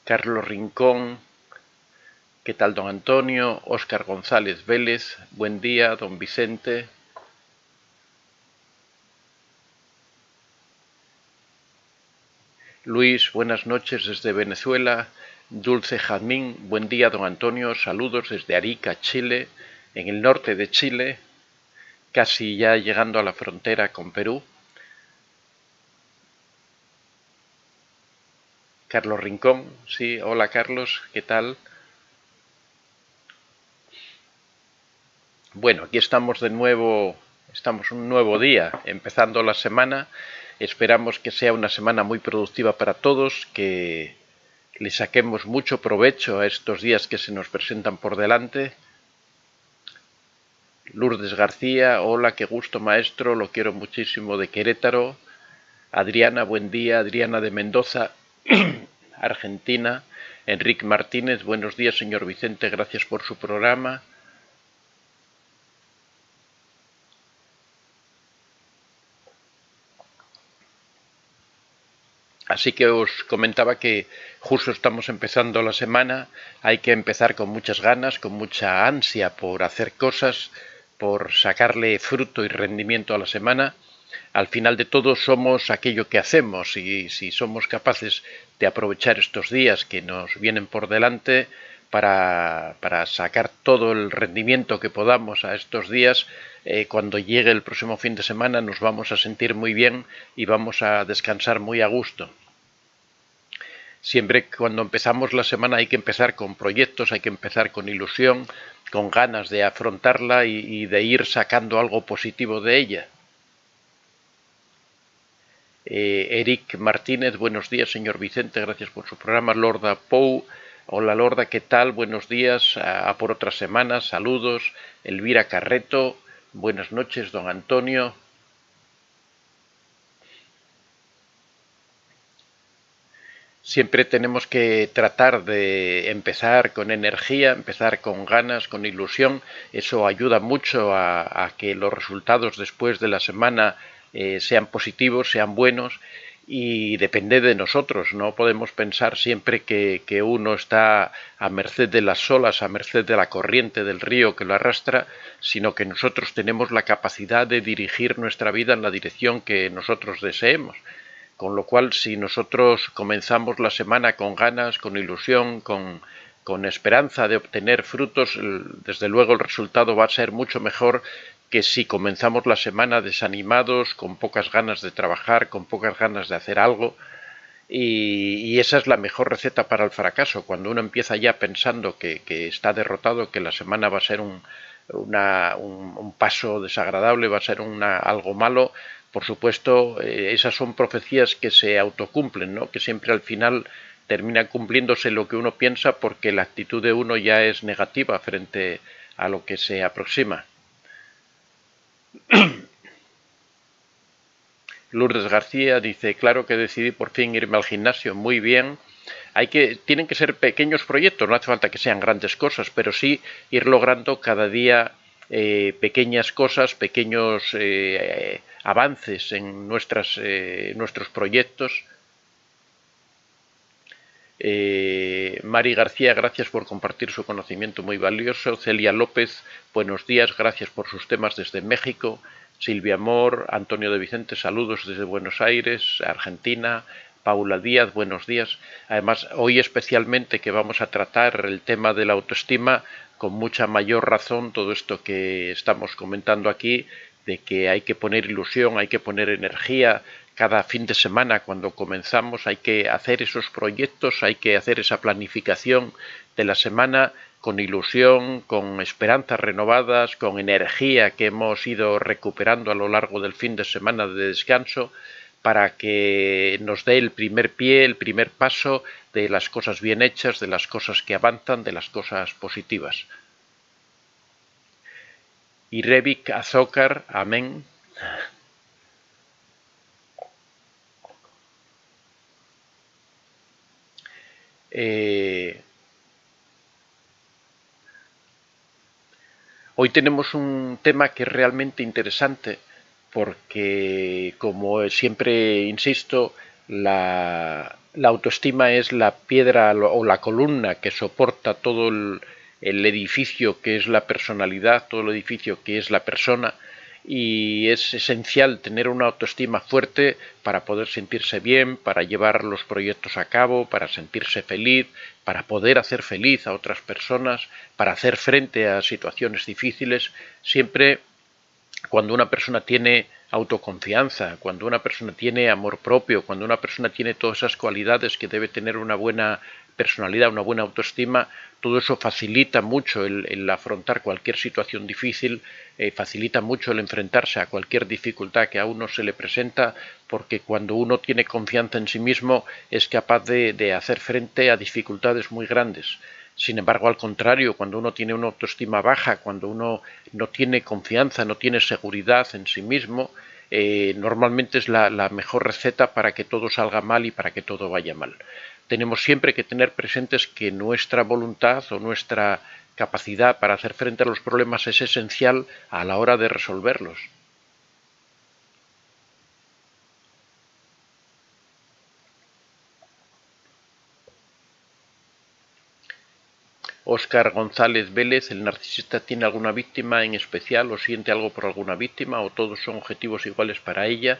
Carlos Rincón, ¿qué tal don Antonio? Óscar González Vélez, buen día, don Vicente. Luis, buenas noches desde Venezuela. Dulce Jazmín, buen día don Antonio, saludos desde Arica, Chile, en el norte de Chile, casi ya llegando a la frontera con Perú. Carlos Rincón, sí, hola Carlos, ¿qué tal? Bueno, aquí estamos de nuevo, estamos un nuevo día, empezando la semana. Esperamos que sea una semana muy productiva para todos, que le saquemos mucho provecho a estos días que se nos presentan por delante. Lourdes García, hola, qué gusto maestro, lo quiero muchísimo de Querétaro. Adriana, buen día, Adriana de Mendoza, Argentina. Enrique Martínez, buenos días señor Vicente, gracias por su programa. Así que os comentaba que justo estamos empezando la semana, hay que empezar con muchas ganas, con mucha ansia por hacer cosas, por sacarle fruto y rendimiento a la semana. Al final de todo somos aquello que hacemos y si somos capaces de aprovechar estos días que nos vienen por delante para sacar todo el rendimiento que podamos a estos días, cuando llegue el próximo fin de semana nos vamos a sentir muy bien y vamos a descansar muy a gusto. Siempre cuando empezamos la semana hay que empezar con proyectos, hay que empezar con ilusión, con ganas de afrontarla y de ir sacando algo positivo de ella. Eric Martínez, buenos días, señor Vicente, gracias por su programa. Lorda Pou, hola Lorda, ¿qué tal? Buenos días, a por otra semana, saludos. Elvira Carreto, buenas noches, don Antonio. Siempre tenemos que tratar de empezar con energía, empezar con ganas, con ilusión. Eso ayuda mucho a que los resultados después de la semana sean positivos, sean buenos, y depende de nosotros. No podemos pensar siempre que uno está a merced de las olas, a merced de la corriente del río que lo arrastra, sino que nosotros tenemos la capacidad de dirigir nuestra vida en la dirección que nosotros deseemos. Con lo cual, si nosotros comenzamos la semana con ganas, con ilusión, con esperanza de obtener frutos, desde luego el resultado va a ser mucho mejor que si comenzamos la semana desanimados, con pocas ganas de trabajar, con pocas ganas de hacer algo. Y esa es la mejor receta para el fracaso, cuando uno empieza ya pensando que está derrotado, que la semana va a ser un paso desagradable, va a ser algo malo. Por supuesto, esas son profecías que se autocumplen, ¿no? Que siempre al final termina cumpliéndose lo que uno piensa porque la actitud de uno ya es negativa frente a lo que se aproxima. Lourdes García dice, claro que decidí por fin irme al gimnasio, muy bien. Tienen que ser pequeños proyectos, no hace falta que sean grandes cosas, pero sí ir logrando cada día pequeñas cosas, pequeños avances en nuestros proyectos. Mari García, gracias por compartir su conocimiento muy valioso. Celia López, buenos días, gracias por sus temas desde México. Silvia Amor, Antonio de Vicente, saludos desde Buenos Aires, Argentina. Paula Díaz, buenos días. Además, hoy especialmente que vamos a tratar el tema de la autoestima, con mucha mayor razón todo esto que estamos comentando aquí, de que hay que poner ilusión, hay que poner energía. Cada fin de semana cuando comenzamos hay que hacer esos proyectos, hay que hacer esa planificación de la semana con ilusión, con esperanzas renovadas, con energía que hemos ido recuperando a lo largo del fin de semana de descanso, para que nos dé el primer pie, el primer paso de las cosas bien hechas, de las cosas que avanzan, de las cosas positivas. Y Revik Azócar, amén. Hoy tenemos un tema que es realmente interesante porque, como siempre insisto, la La autoestima es la piedra o la columna que soporta todo el edificio que es la personalidad, todo el edificio que es la persona, y es esencial tener una autoestima fuerte para poder sentirse bien, para llevar los proyectos a cabo, para sentirse feliz, para poder hacer feliz a otras personas, para hacer frente a situaciones difíciles. Siempre cuando una persona tiene autoconfianza, cuando una persona tiene amor propio, cuando una persona tiene todas esas cualidades que debe tener una buena personalidad, una buena autoestima, todo eso facilita mucho el afrontar cualquier situación difícil, facilita mucho el enfrentarse a cualquier dificultad que a uno se le presenta, porque cuando uno tiene confianza en sí mismo es capaz de hacer frente a dificultades muy grandes. Sin embargo, al contrario, cuando uno tiene una autoestima baja, cuando uno no tiene confianza, no tiene seguridad en sí mismo, normalmente es la mejor receta para que todo salga mal y para que todo vaya mal. Tenemos siempre que tener presentes que nuestra voluntad o nuestra capacidad para hacer frente a los problemas es esencial a la hora de resolverlos. Óscar González Vélez, ¿el narcisista tiene alguna víctima en especial o siente algo por alguna víctima o todos son objetivos iguales para ella?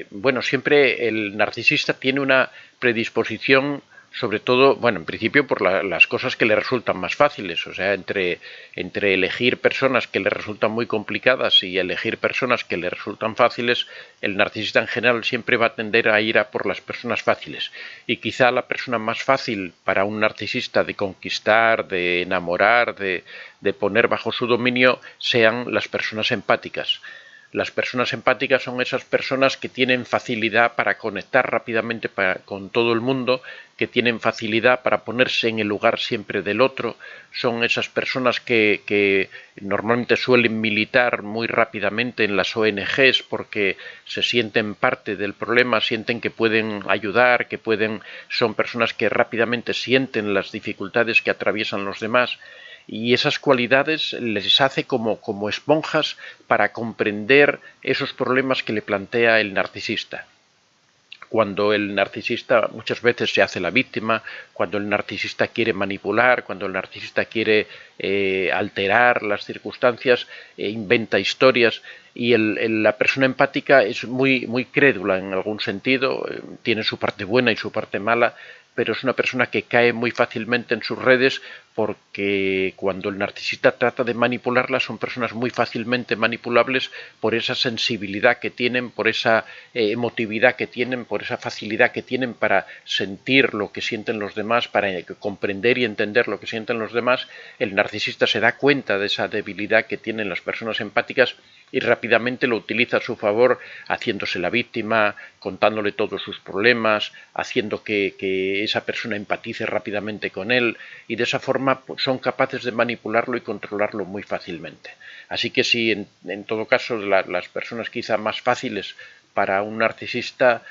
Bueno, siempre el narcisista tiene una predisposición, sobre todo, bueno, en principio por las cosas que le resultan más fáciles, o sea, entre elegir personas que le resultan muy complicadas y elegir personas que le resultan fáciles, el narcisista en general siempre va a tender a ir a por las personas fáciles. Y quizá la persona más fácil para un narcisista de conquistar, de enamorar, de poner bajo su dominio, sean las personas empáticas. Las personas empáticas son esas personas que tienen facilidad para conectar rápidamente con todo el mundo, que tienen facilidad para ponerse en el lugar siempre del otro, son esas personas que normalmente suelen militar muy rápidamente en las ONGs porque se sienten parte del problema, sienten que pueden ayudar, son personas que rápidamente sienten las dificultades que atraviesan los demás. Y esas cualidades les hace como esponjas para comprender esos problemas que le plantea el narcisista. Cuando el narcisista muchas veces se hace la víctima, cuando el narcisista quiere manipular, cuando el narcisista quiere alterar las circunstancias, inventa historias, y la persona empática es muy crédula en algún sentido, tiene su parte buena y su parte mala, pero es una persona que cae muy fácilmente en sus redes porque cuando el narcisista trata de manipularla son personas muy fácilmente manipulables por esa sensibilidad que tienen, por esa emotividad que tienen, por esa facilidad que tienen para sentir lo que sienten los demás, para comprender y entender lo que sienten los demás. El narcisista se da cuenta de esa debilidad que tienen las personas empáticas y rápidamente lo utiliza a su favor, haciéndose la víctima, contándole todos sus problemas, haciendo que esa persona empatice rápidamente con él, y de esa forma son capaces de manipularlo y controlarlo muy fácilmente. Así que sí, en todo caso, las personas quizá más fáciles para un narcisista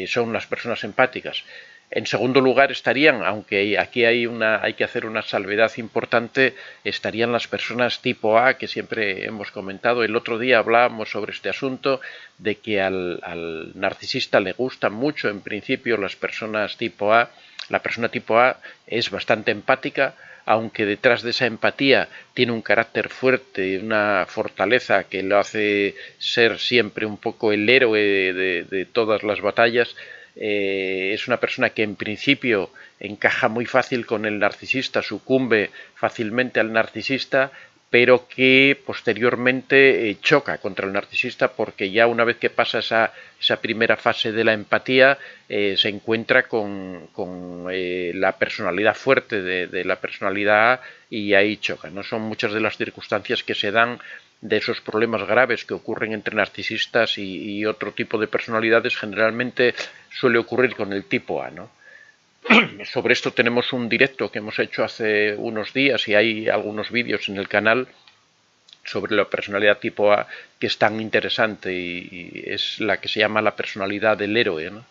son las personas empáticas. En segundo lugar estarían, aunque aquí hay que hacer una salvedad importante, estarían las personas tipo A, que siempre hemos comentado. El otro día hablábamos sobre este asunto de que al narcisista le gustan mucho, en principio, las personas tipo A. La persona tipo A es bastante empática, aunque detrás de esa empatía tiene un carácter fuerte, una fortaleza que lo hace ser siempre un poco el héroe de todas las batallas. Es una persona que en principio encaja muy fácil con el narcisista, sucumbe fácilmente al narcisista, pero que posteriormente choca contra el narcisista porque ya una vez que pasa esa primera fase de la empatía se encuentra con la personalidad fuerte de la personalidad A y ahí choca, ¿no? Son muchas de las circunstancias que se dan de esos problemas graves que ocurren entre narcisistas y otro tipo de personalidades. Generalmente suele ocurrir con el tipo A, ¿no? Sobre esto tenemos un directo que hemos hecho hace unos días y hay algunos vídeos en el canal sobre la personalidad tipo A que es tan interesante y es la que se llama la personalidad del héroe, ¿no?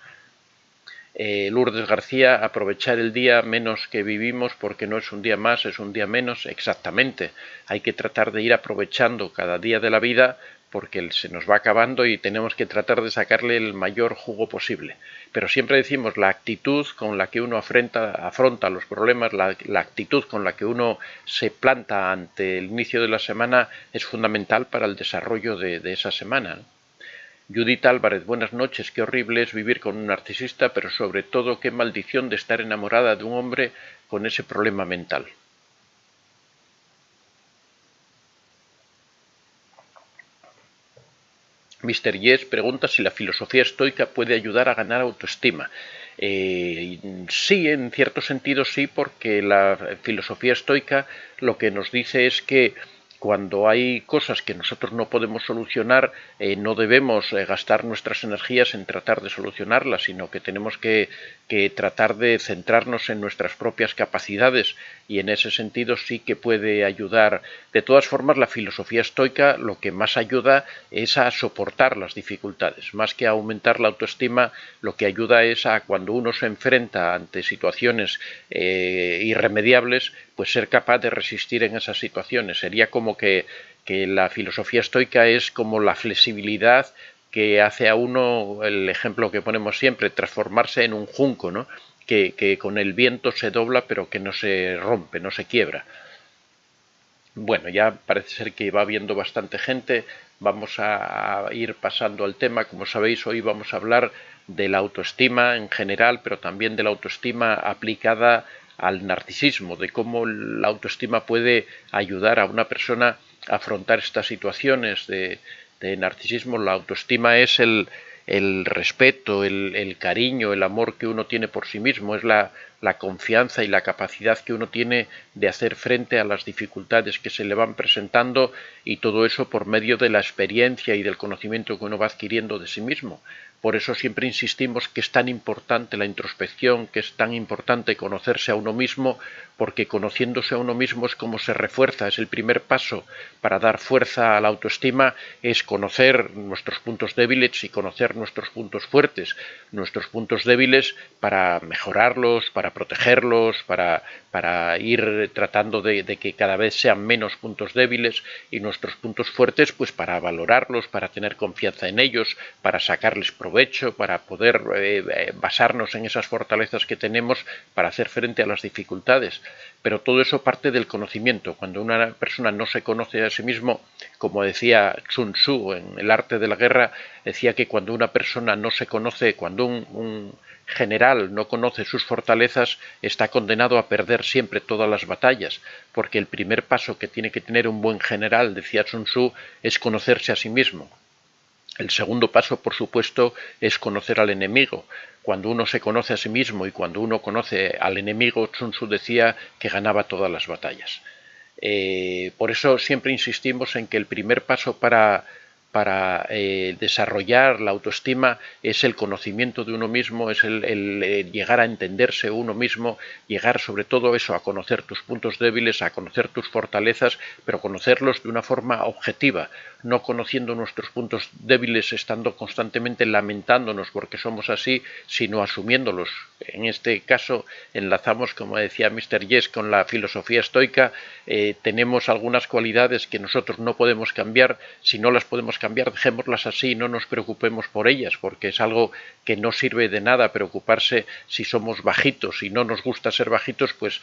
Lourdes García, aprovechar el día menos que vivimos porque no es un día más, es un día menos. Exactamente, hay que tratar de ir aprovechando cada día de la vida porque se nos va acabando y tenemos que tratar de sacarle el mayor jugo posible. Pero siempre decimos, la actitud con la que uno afronta los problemas, la actitud con la que uno se planta ante el inicio de la semana es fundamental para el desarrollo de esa semana, ¿no? Judith Álvarez, buenas noches. Qué horrible es vivir con un narcisista, pero sobre todo qué maldición de estar enamorada de un hombre con ese problema mental. Mr. Yes pregunta si la filosofía estoica puede ayudar a ganar autoestima. Sí, en cierto sentido sí, porque la filosofía estoica lo que nos dice es que cuando hay cosas que nosotros no podemos solucionar, no debemos gastar nuestras energías en tratar de solucionarlas, sino que tenemos que tratar de centrarnos en nuestras propias capacidades, y en ese sentido sí que puede ayudar. De todas formas, la filosofía estoica lo que más ayuda es a soportar las dificultades, más que a aumentar la autoestima. Lo que ayuda es a, cuando uno se enfrenta ante situaciones irremediables, pues ser capaz de resistir en esas situaciones. Sería como que la filosofía estoica es como la flexibilidad que hace a uno, el ejemplo que ponemos siempre, transformarse en un junco, ¿no? Que con el viento se dobla pero que no se rompe, no se quiebra. Bueno, ya parece ser que va habiendo bastante gente. Vamos a ir pasando al tema. Como sabéis, hoy vamos a hablar de la autoestima en general, pero también de la autoestima aplicada al narcisismo, de cómo la autoestima puede ayudar a una persona a afrontar estas situaciones de narcisismo. La autoestima es el respeto, el cariño, el amor que uno tiene por sí mismo, es la confianza y la capacidad que uno tiene de hacer frente a las dificultades que se le van presentando, y todo eso por medio de la experiencia y del conocimiento que uno va adquiriendo de sí mismo. Por eso siempre insistimos que es tan importante la introspección, que es tan importante conocerse a uno mismo, porque conociéndose a uno mismo es como se refuerza, es el primer paso para dar fuerza a la autoestima, es conocer nuestros puntos débiles y conocer nuestros puntos fuertes, nuestros puntos débiles para mejorarlos, para protegerlos, para ir tratando de que cada vez sean menos puntos débiles, y nuestros puntos fuertes pues para valorarlos, para tener confianza en ellos, para sacarles provecho, para poder basarnos en esas fortalezas que tenemos para hacer frente a las dificultades. Pero todo eso parte del conocimiento. Cuando una persona no se conoce a sí mismo, como decía Sun Tzu en El arte de la guerra, decía que cuando una persona no se conoce, cuando un general no conoce sus fortalezas, está condenado a perder siempre todas las batallas, porque el primer paso que tiene que tener un buen general, decía Sun Tzu, es conocerse a sí mismo. El segundo paso, por supuesto, es conocer al enemigo. Cuando uno se conoce a sí mismo y cuando uno conoce al enemigo, Sun Tzu decía que ganaba todas las batallas. Por eso siempre insistimos en que el primer paso para desarrollar la autoestima es el conocimiento de uno mismo, es el llegar a entenderse uno mismo, llegar sobre todo eso, a conocer tus puntos débiles, a conocer tus fortalezas, pero conocerlos de una forma objetiva, no conociendo nuestros puntos débiles, estando constantemente lamentándonos porque somos así, sino asumiéndolos. En este caso enlazamos, como decía Mr. Yes, con la filosofía estoica. Tenemos algunas cualidades que nosotros no podemos cambiar. Si no las podemos cambiar, dejémoslas así y no nos preocupemos por ellas, porque es algo que no sirve de nada preocuparse si somos bajitos y no nos gusta ser bajitos, pues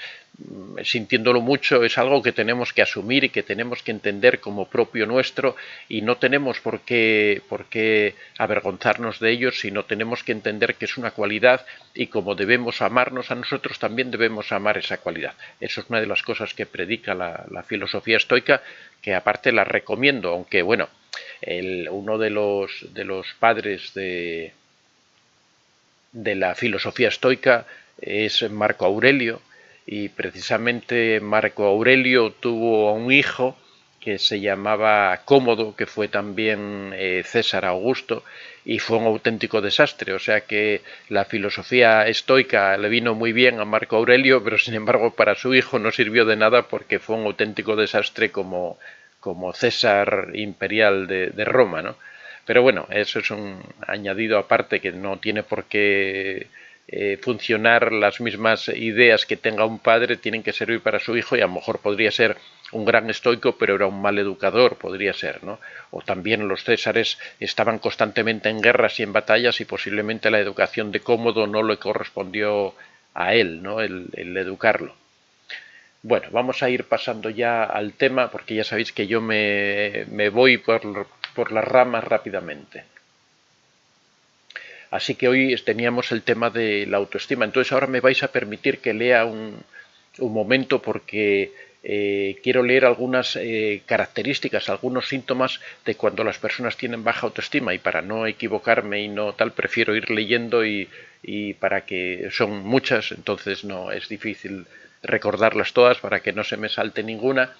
sintiéndolo mucho, es algo que tenemos que asumir y que tenemos que entender como propio nuestro, y no tenemos por qué avergonzarnos de ellos, sino tenemos que entender que es una cualidad, y como debemos amarnos a nosotros, también debemos amar esa cualidad. Eso es una de las cosas que predica la filosofía estoica, que aparte la recomiendo, aunque bueno, uno de los padres de la filosofía estoica es Marco Aurelio, y precisamente Marco Aurelio tuvo un hijo que se llamaba Cómodo, que fue también César Augusto, y fue un auténtico desastre. O sea que la filosofía estoica le vino muy bien a Marco Aurelio, pero sin embargo para su hijo no sirvió de nada, porque fue un auténtico desastre como César imperial de Roma, ¿no? Pero bueno, eso es un añadido aparte, que no tiene por qué funcionar. Las mismas ideas que tenga un padre tienen que servir para su hijo, y a lo mejor podría ser un gran estoico, pero era un mal educador, podría ser, ¿no? O también los césares estaban constantemente en guerras y en batallas y posiblemente la educación de Cómodo no le correspondió a él, ¿no? El educarlo. Bueno, vamos a ir pasando ya al tema, porque ya sabéis que yo me voy por las ramas rápidamente. Así que hoy teníamos el tema de la autoestima. Entonces ahora me vais a permitir que lea un momento porque quiero leer algunas características, algunos síntomas de cuando las personas tienen baja autoestima, y para no equivocarme y no tal, prefiero ir leyendo y para que son muchas, entonces no es difícil recordarlas todas para que no se me salte ninguna.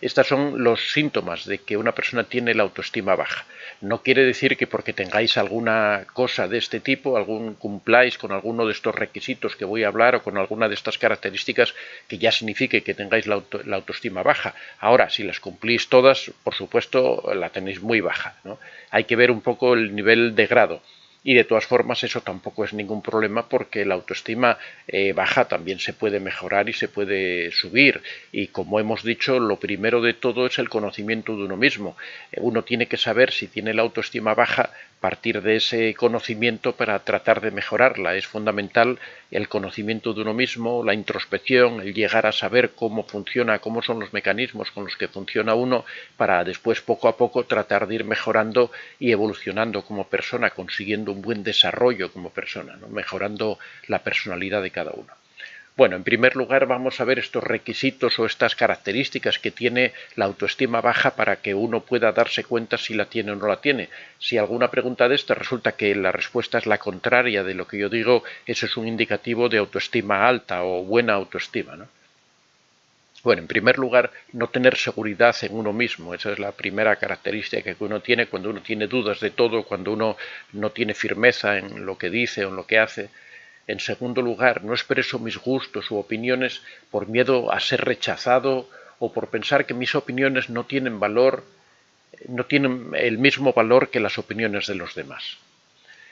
Estos son los síntomas de que una persona tiene la autoestima baja. No quiere decir que porque tengáis alguna cosa de este tipo, cumpláis con alguno de estos requisitos que voy a hablar o con alguna de estas características, que ya signifique que tengáis la autoestima baja. Ahora, si las cumplís todas, por supuesto, la tenéis muy baja, ¿no? Hay que ver un poco el nivel de grado. Y de todas formas eso tampoco es ningún problema, porque la autoestima baja también se puede mejorar y se puede subir. Y como hemos dicho, lo primero de todo es el conocimiento de uno mismo. Uno tiene que saber si tiene la autoestima baja, partir de ese conocimiento para tratar de mejorarla. Es fundamental el conocimiento de uno mismo, la introspección, el llegar a saber cómo funciona, cómo son los mecanismos con los que funciona uno, para después poco a poco tratar de ir mejorando y evolucionando como persona, consiguiendo un buen desarrollo como persona, ¿no? Mejorando la personalidad de cada uno. Bueno, en primer lugar vamos a ver estos requisitos o estas características que tiene la autoestima baja para que uno pueda darse cuenta si la tiene o no la tiene. Si alguna pregunta de esta resulta que la respuesta es la contraria de lo que yo digo, eso es un indicativo de autoestima alta o buena autoestima, ¿no? Bueno, en primer lugar, no tener seguridad en uno mismo. Esa es la primera característica que uno tiene cuando uno tiene dudas de todo, cuando uno no tiene firmeza en lo que dice o en lo que hace. En segundo lugar, no expreso mis gustos u opiniones por miedo a ser rechazado o por pensar que mis opiniones no tienen valor, no tienen el mismo valor que las opiniones de los demás.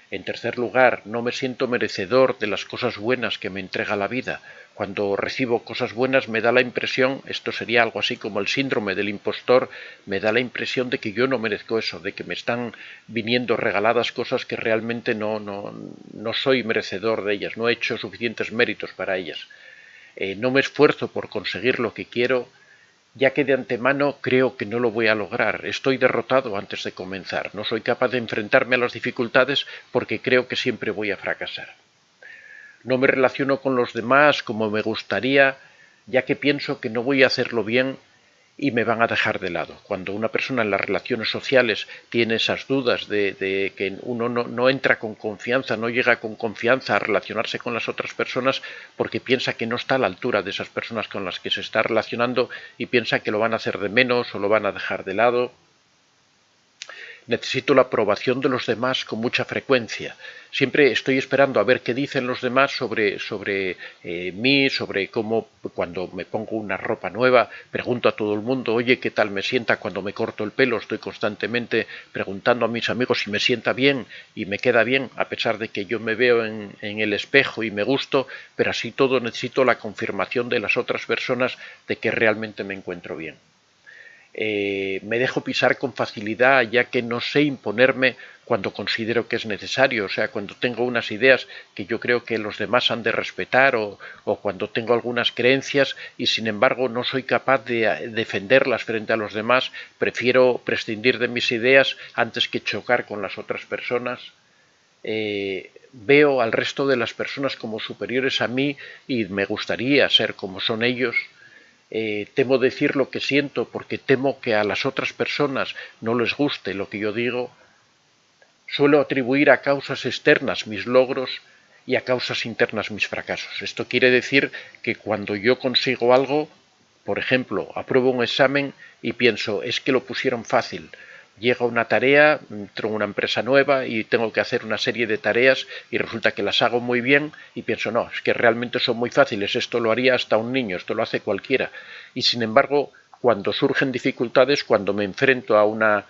En tercer lugar, no me siento merecedor de las cosas buenas que me entrega la vida. Cuando recibo cosas buenas me da la impresión, esto sería algo así como el síndrome del impostor, me da la impresión de que yo no merezco eso, de que me están viniendo regaladas cosas que realmente no soy merecedor de ellas, no he hecho suficientes méritos para ellas. No me esfuerzo por conseguir lo que quiero, ya que de antemano creo que no lo voy a lograr. Estoy derrotado antes de comenzar. No soy capaz de enfrentarme a las dificultades porque creo que siempre voy a fracasar. No me relaciono con los demás como me gustaría, ya que pienso que no voy a hacerlo bien y me van a dejar de lado. Cuando una persona en las relaciones sociales tiene esas dudas de que uno no entra con confianza, no llega con confianza a relacionarse con las otras personas porque piensa que no está a la altura de esas personas con las que se está relacionando y piensa que lo van a hacer de menos o lo van a dejar de lado. Necesito la aprobación de los demás con mucha frecuencia. Siempre estoy esperando a ver qué dicen los demás sobre mí, sobre cómo, cuando me pongo una ropa nueva, pregunto a todo el mundo, oye, ¿qué tal me sienta cuando me corto el pelo? Estoy constantemente preguntando a mis amigos si me sienta bien y me queda bien, a pesar de que yo me veo en el espejo y me gusto, pero así todo necesito la confirmación de las otras personas de que realmente me encuentro bien. Me dejo pisar con facilidad, ya que no sé imponerme cuando considero que es necesario, o sea, cuando tengo unas ideas que yo creo que los demás han de respetar o cuando tengo algunas creencias y sin embargo no soy capaz de defenderlas frente a los demás, prefiero prescindir de mis ideas antes que chocar con las otras personas. Veo al resto de las personas como superiores a mí y me gustaría ser como son ellos. Temo decir lo que siento porque temo que a las otras personas no les guste lo que yo digo. Suelo atribuir a causas externas mis logros y a causas internas mis fracasos. Esto quiere decir que cuando yo consigo algo, por ejemplo, apruebo un examen y pienso, es que lo pusieron fácil. Llega una tarea, entro en una empresa nueva y tengo que hacer una serie de tareas y resulta que las hago muy bien y pienso, no, es que realmente son muy fáciles, esto lo haría hasta un niño, esto lo hace cualquiera. Y sin embargo, cuando surgen dificultades, cuando me enfrento a una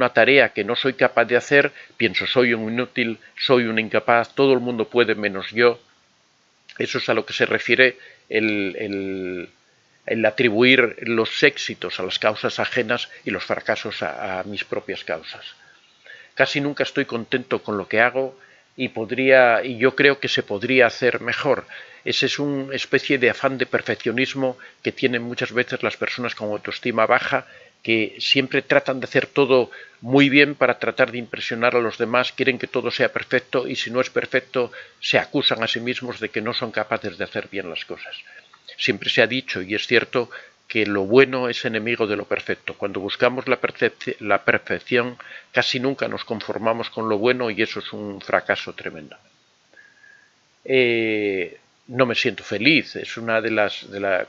tarea que no soy capaz de hacer, pienso, soy un inútil, soy un incapaz, todo el mundo puede menos yo. Eso es a lo que se refiere el el atribuir los éxitos a las causas ajenas y los fracasos a mis propias causas. Casi nunca estoy contento con lo que hago y yo creo que se podría hacer mejor. Ese es una especie de afán de perfeccionismo que tienen muchas veces las personas con autoestima baja, que siempre tratan de hacer todo muy bien para tratar de impresionar a los demás, quieren que todo sea perfecto y si no es perfecto se acusan a sí mismos de que no son capaces de hacer bien las cosas. Siempre se ha dicho, y es cierto, que lo bueno es enemigo de lo perfecto. Cuando buscamos la perfección, casi nunca nos conformamos con lo bueno y eso es un fracaso tremendo. No me siento feliz. Es una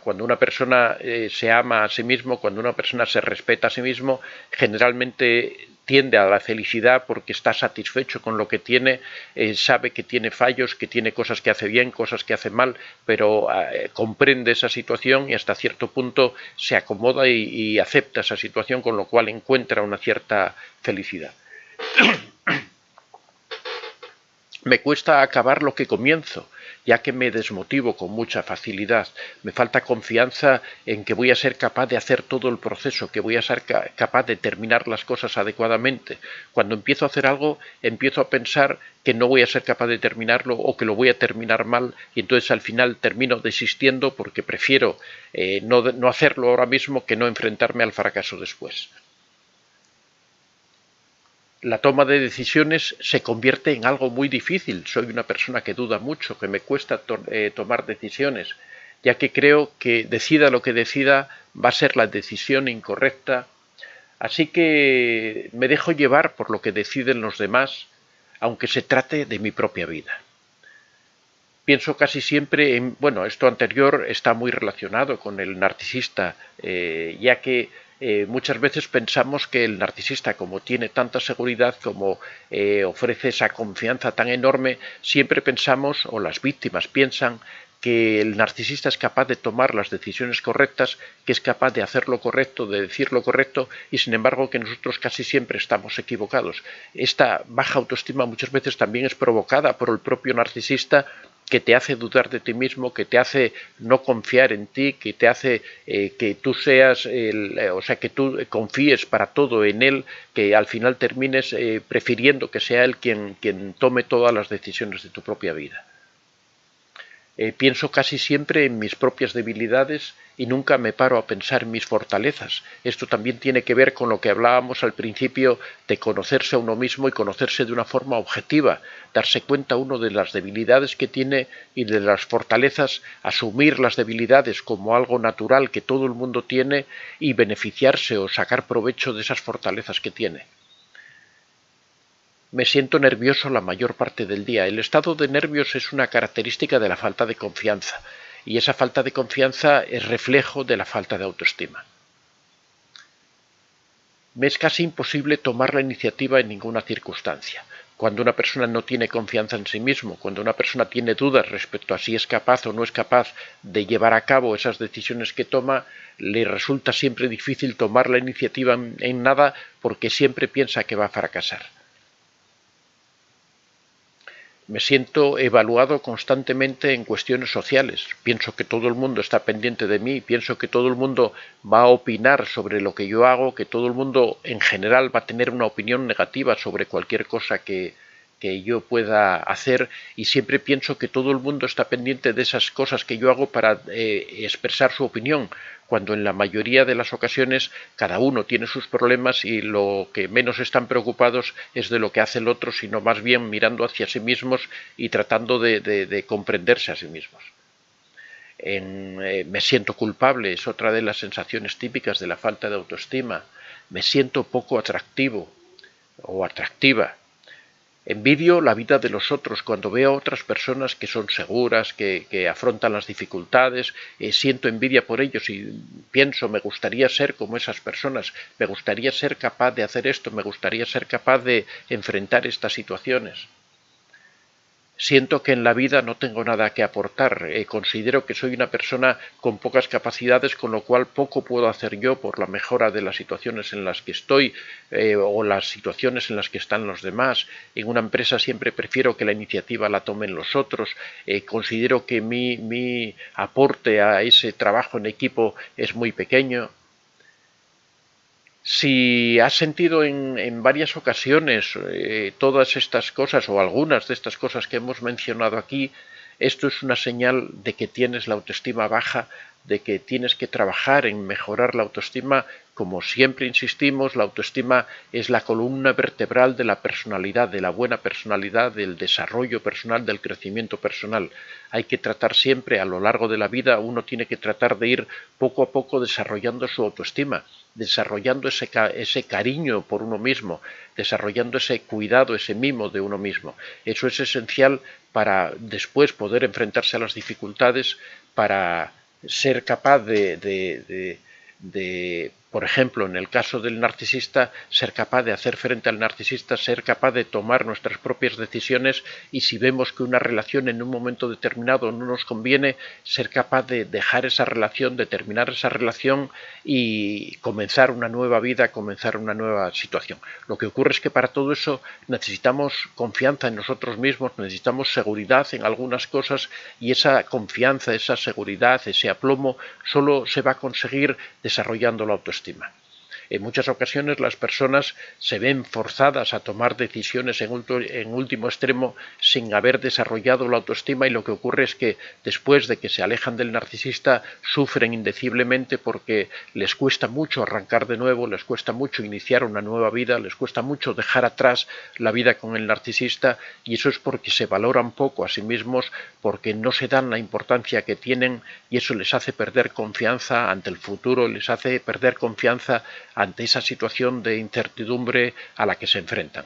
cuando una persona se ama a sí mismo, cuando una persona se respeta a sí mismo, generalmente tiende a la felicidad porque está satisfecho con lo que tiene, sabe que tiene fallos, que tiene cosas que hace bien, cosas que hace mal, pero comprende esa situación y hasta cierto punto se acomoda y acepta esa situación, con lo cual encuentra una cierta felicidad. Me cuesta acabar lo que comienzo, ya que me desmotivo con mucha facilidad. Me falta confianza en que voy a ser capaz de hacer todo el proceso, que voy a ser capaz de terminar las cosas adecuadamente. Cuando empiezo a hacer algo, empiezo a pensar que no voy a ser capaz de terminarlo o que lo voy a terminar mal y entonces al final termino desistiendo porque prefiero no hacerlo ahora mismo que no enfrentarme al fracaso después. La toma de decisiones se convierte en algo muy difícil. Soy una persona que duda mucho, que me cuesta tomar decisiones, ya que creo que decida lo que decida va a ser la decisión incorrecta. Así que me dejo llevar por lo que deciden los demás, aunque se trate de mi propia vida. Pienso casi siempre esto anterior está muy relacionado con el narcisista, ya que muchas veces pensamos que el narcisista, como tiene tanta seguridad, como ofrece esa confianza tan enorme, siempre pensamos, o las víctimas piensan, que el narcisista es capaz de tomar las decisiones correctas, que es capaz de hacer lo correcto, de decir lo correcto, y sin embargo que nosotros casi siempre estamos equivocados. Esta baja autoestima muchas veces también es provocada por el propio narcisista, que te hace dudar de ti mismo, que te hace no confiar en ti, que te hace que tú que tú confíes para todo en él, que al final termines prefiriendo que sea él quien tome todas las decisiones de tu propia vida. Pienso casi siempre en mis propias debilidades y nunca me paro a pensar en mis fortalezas. Esto también tiene que ver con lo que hablábamos al principio de conocerse a uno mismo y conocerse de una forma objetiva, darse cuenta uno de las debilidades que tiene y de las fortalezas, asumir las debilidades como algo natural que todo el mundo tiene y beneficiarse o sacar provecho de esas fortalezas que tiene. Me siento nervioso la mayor parte del día. El estado de nervios es una característica de la falta de confianza y esa falta de confianza es reflejo de la falta de autoestima. Me es casi imposible tomar la iniciativa en ninguna circunstancia. Cuando una persona no tiene confianza en sí mismo, cuando una persona tiene dudas respecto a si es capaz o no es capaz de llevar a cabo esas decisiones que toma, le resulta siempre difícil tomar la iniciativa en nada porque siempre piensa que va a fracasar. Me siento evaluado constantemente en cuestiones sociales. Pienso que todo el mundo está pendiente de mí, pienso que todo el mundo va a opinar sobre lo que yo hago, que todo el mundo en general va a tener una opinión negativa sobre cualquier cosa que yo pueda hacer y siempre pienso que todo el mundo está pendiente de esas cosas que yo hago para expresar su opinión, cuando en la mayoría de las ocasiones cada uno tiene sus problemas y lo que menos están preocupados es de lo que hace el otro, sino más bien mirando hacia sí mismos y tratando de comprenderse a sí mismos. Me siento culpable, es otra de las sensaciones típicas de la falta de autoestima. Me siento poco atractivo o atractiva. Envidio la vida de los otros cuando veo a otras personas que son seguras, que afrontan las dificultades, siento envidia por ellos y pienso, me gustaría ser como esas personas, me gustaría ser capaz de hacer esto, me gustaría ser capaz de enfrentar estas situaciones. siento que en la vida no tengo nada que aportar, considero que soy una persona con pocas capacidades, con lo cual poco puedo hacer yo por la mejora de las situaciones en las que estoy o las situaciones en las que están los demás. En una empresa siempre prefiero que la iniciativa la tomen los otros, considero que mi aporte a ese trabajo en equipo es muy pequeño. Si has sentido en varias ocasiones todas estas cosas o algunas de estas cosas que hemos mencionado aquí, esto es una señal de que tienes la autoestima baja, de que tienes que trabajar en mejorar la autoestima. Como siempre insistimos, la autoestima es la columna vertebral de la personalidad, de la buena personalidad, del desarrollo personal, del crecimiento personal. Hay que tratar siempre, a lo largo de la vida, uno tiene que tratar de ir poco a poco desarrollando su autoestima, desarrollando ese cariño por uno mismo, desarrollando ese cuidado, ese mimo de uno mismo. Eso es esencial para después poder enfrentarse a las dificultades, para ser capaz por ejemplo, en el caso del narcisista, ser capaz de hacer frente al narcisista, ser capaz de tomar nuestras propias decisiones, y si vemos que una relación en un momento determinado no nos conviene, ser capaz de dejar esa relación, de terminar esa relación y comenzar una nueva vida, comenzar una nueva situación. Lo que ocurre es que para todo eso necesitamos confianza en nosotros mismos, necesitamos seguridad en algunas cosas, y esa confianza, esa seguridad, ese aplomo solo se va a conseguir desarrollando la autoestima. En muchas ocasiones las personas se ven forzadas a tomar decisiones en último extremo sin haber desarrollado la autoestima, y lo que ocurre es que después de que se alejan del narcisista sufren indeciblemente porque les cuesta mucho arrancar de nuevo, les cuesta mucho iniciar una nueva vida, les cuesta mucho dejar atrás la vida con el narcisista, y eso es porque se valoran poco a sí mismos, porque no se dan la importancia que tienen, y eso les hace perder confianza ante el futuro, les hace perder confianza ante esa situación de incertidumbre a la que se enfrentan.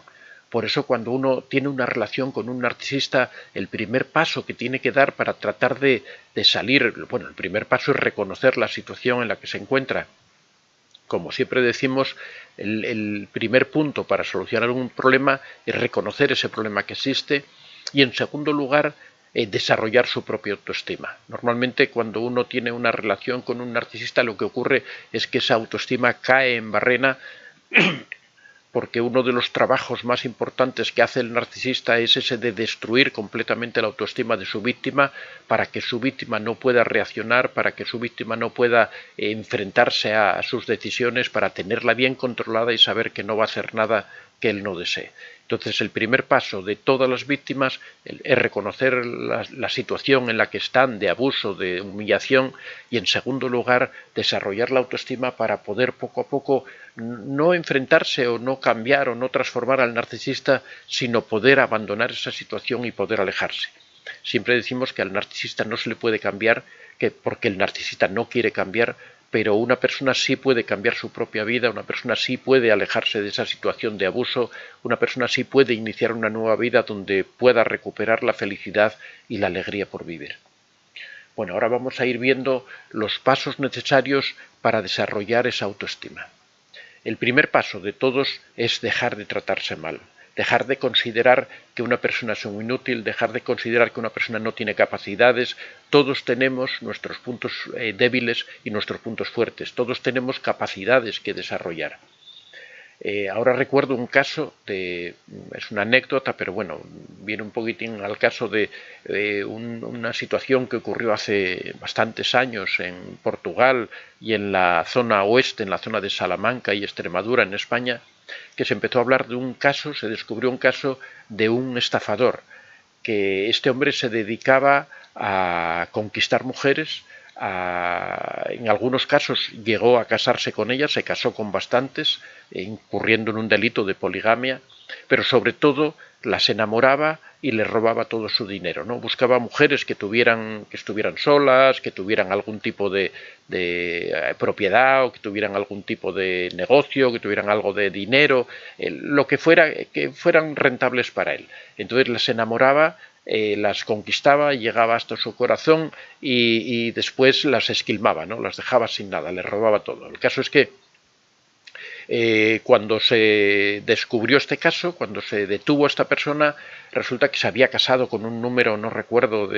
Por eso, cuando uno tiene una relación con un narcisista, el primer paso que tiene que dar para tratar de salir, bueno, el primer paso es reconocer la situación en la que se encuentra. Como siempre decimos, el primer punto para solucionar un problema es reconocer ese problema que existe, y en segundo lugar, desarrollar su propia autoestima. Normalmente cuando uno tiene una relación con un narcisista, lo que ocurre es que esa autoestima cae en barrena, porque uno de los trabajos más importantes que hace el narcisista es ese de destruir completamente la autoestima de su víctima, para que su víctima no pueda reaccionar, para que su víctima no pueda enfrentarse a sus decisiones, para tenerla bien controlada y saber que no va a hacer nada que él no desee. Entonces, el primer paso de todas las víctimas es reconocer la situación en la que están de abuso, de humillación, y en segundo lugar, desarrollar la autoestima para poder poco a poco no enfrentarse o no cambiar o no transformar al narcisista, sino poder abandonar esa situación y poder alejarse. Siempre decimos que al narcisista no se le puede cambiar, porque el narcisista no quiere cambiar, pero una persona sí puede cambiar su propia vida, una persona sí puede alejarse de esa situación de abuso, una persona sí puede iniciar una nueva vida donde pueda recuperar la felicidad y la alegría por vivir. Bueno, ahora vamos a ir viendo los pasos necesarios para desarrollar esa autoestima. El primer paso de todos es dejar de tratarse mal. Dejar de considerar que una persona es un inútil, dejar de considerar que una persona no tiene capacidades. Todos tenemos nuestros puntos débiles y nuestros puntos fuertes. Todos tenemos capacidades que desarrollar. Ahora recuerdo un caso, es una anécdota, pero bueno, viene un poquitín al caso de una situación que ocurrió hace bastantes años en Portugal y en la zona oeste, en la zona de Salamanca y Extremadura, en España, que se empezó a hablar de un caso, se descubrió un caso de un estafador, que este hombre se dedicaba a conquistar mujeres, en algunos casos llegó a casarse con ellas, se casó con bastantes, incurriendo en un delito de poligamia, pero sobre todo las enamoraba y les robaba todo su dinero, ¿no? Buscaba mujeres que estuvieran solas, que tuvieran algún tipo de propiedad, o que tuvieran algún tipo de negocio, que tuvieran algo de dinero, lo que fuera, que fueran rentables para él. Entonces las enamoraba, las conquistaba, llegaba hasta su corazón y después las esquilmaba, ¿no? Las dejaba sin nada, les robaba todo. El caso es que Cuando se descubrió este caso, cuando se detuvo a esta persona, resulta que se había casado con un número, no recuerdo,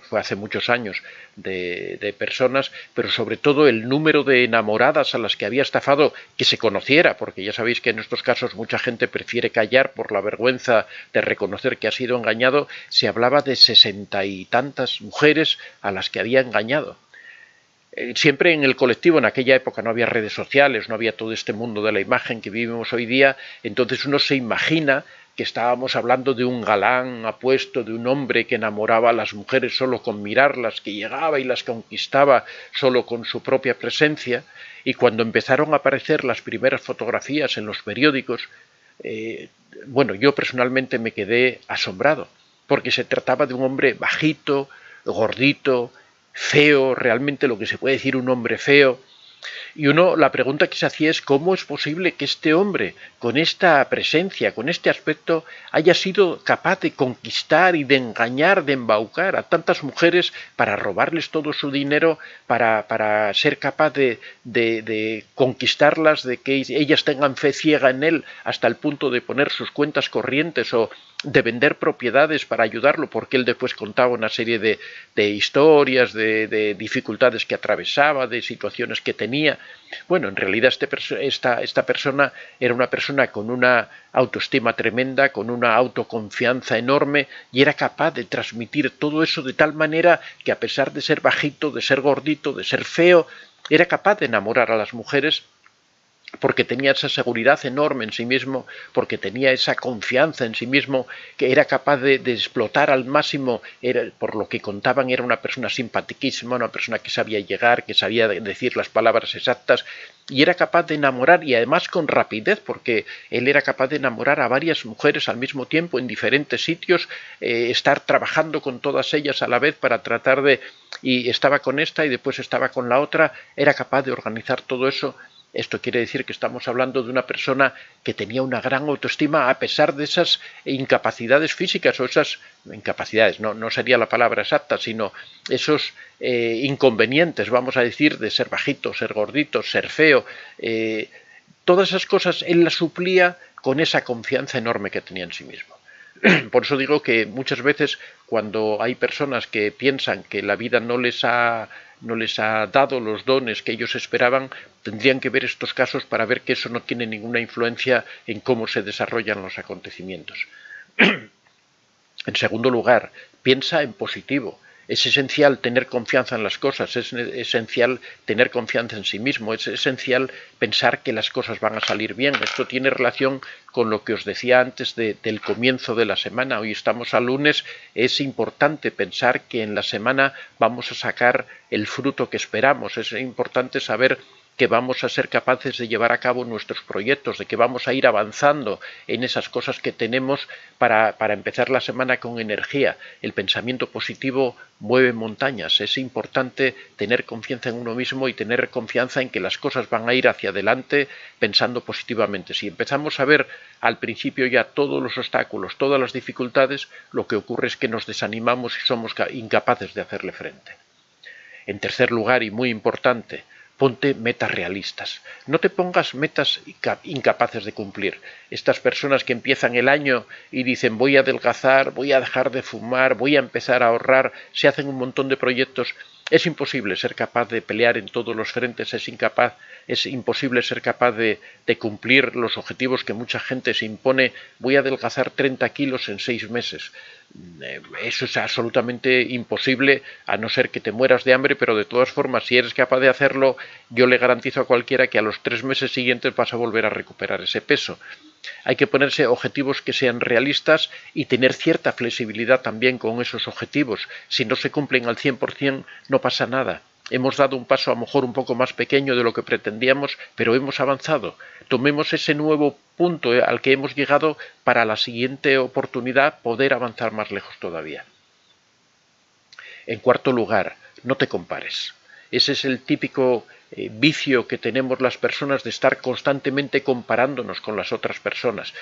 fue hace muchos años, de personas, pero sobre todo el número de enamoradas a las que había estafado, que se conociera, porque ya sabéis que en estos casos mucha gente prefiere callar por la vergüenza de reconocer que ha sido engañado. Se hablaba de 60 y tantas mujeres a las que había engañado. Siempre en el colectivo, en aquella época no había redes sociales, no había todo este mundo de la imagen que vivimos hoy día, entonces uno se imagina que estábamos hablando de un galán apuesto, de un hombre que enamoraba a las mujeres solo con mirarlas, que llegaba y las conquistaba solo con su propia presencia, y cuando empezaron a aparecer las primeras fotografías en los periódicos, bueno, yo personalmente me quedé asombrado, porque se trataba de un hombre bajito, gordito, feo, realmente lo que se puede decir un hombre feo. Y la pregunta que se hacía es cómo es posible que este hombre, con esta presencia, con este aspecto, haya sido capaz de conquistar y de engañar, de embaucar a tantas mujeres para robarles todo su dinero, para ser capaz de conquistarlas, de que ellas tengan fe ciega en él, hasta el punto de poner sus cuentas corrientes o de vender propiedades para ayudarlo, porque él después contaba una serie de historias, de dificultades que atravesaba, de situaciones que tenía. Bueno, en realidad esta persona era una persona con una autoestima tremenda, con una autoconfianza enorme, y era capaz de transmitir todo eso de tal manera que, a pesar de ser bajito, de ser gordito, de ser feo, era capaz de enamorar a las mujeres, porque tenía esa seguridad enorme en sí mismo, porque tenía esa confianza en sí mismo, que era capaz de explotar al máximo. Por lo que contaban, era una persona simpaticísima, una persona que sabía llegar, que sabía decir las palabras exactas, y era capaz de enamorar, y además con rapidez, porque él era capaz de enamorar a varias mujeres al mismo tiempo en diferentes sitios, estar trabajando con todas ellas a la vez para tratar y estaba con esta y después estaba con la otra, era capaz de organizar todo eso. Esto quiere decir que estamos hablando de una persona que tenía una gran autoestima, a pesar de esas incapacidades físicas, o esas incapacidades, no sería la palabra exacta, sino esos inconvenientes, vamos a decir, de ser bajito, ser gordito, ser feo. Todas esas cosas él las suplía con esa confianza enorme que tenía en sí mismo. Por eso digo que muchas veces, cuando hay personas que piensan que la vida no les ha dado los dones que ellos esperaban, tendrían que ver estos casos para ver que eso no tiene ninguna influencia en cómo se desarrollan los acontecimientos. En segundo lugar, piensa en positivo. Es esencial tener confianza en las cosas, es esencial tener confianza en sí mismo, es esencial pensar que las cosas van a salir bien. Esto tiene relación con lo que os decía antes del comienzo de la semana. Hoy estamos a lunes, es importante pensar que en la semana vamos a sacar el fruto que esperamos, es importante saber que vamos a ser capaces de llevar a cabo nuestros proyectos, de que vamos a ir avanzando en esas cosas que tenemos para empezar la semana con energía. El pensamiento positivo mueve montañas. Es importante tener confianza en uno mismo y tener confianza en que las cosas van a ir hacia adelante pensando positivamente. Si empezamos a ver al principio ya todos los obstáculos, todas las dificultades, lo que ocurre es que nos desanimamos y somos incapaces de hacerle frente. En tercer lugar, y muy importante, ponte metas realistas. No te pongas metas incapaces de cumplir. Estas personas que empiezan el año y dicen voy a adelgazar, voy a dejar de fumar, voy a empezar a ahorrar, se hacen un montón de proyectos. Es imposible ser capaz de pelear en todos los frentes, es imposible ser capaz de cumplir los objetivos que mucha gente se impone. Voy a adelgazar 30 kilos en 6 meses. Eso es absolutamente imposible, a no ser que te mueras de hambre, pero de todas formas, si eres capaz de hacerlo, yo le garantizo a cualquiera que a los 3 meses siguientes vas a volver a recuperar ese peso. Hay que ponerse objetivos que sean realistas y tener cierta flexibilidad también con esos objetivos. Si no se cumplen al 100%, no pasa nada. Hemos dado un paso a lo mejor un poco más pequeño de lo que pretendíamos, pero hemos avanzado. Tomemos ese nuevo punto al que hemos llegado para la siguiente oportunidad poder avanzar más lejos todavía. En cuarto lugar, no te compares. Ese es el típico vicio que tenemos las personas de estar constantemente comparándonos con las otras personas.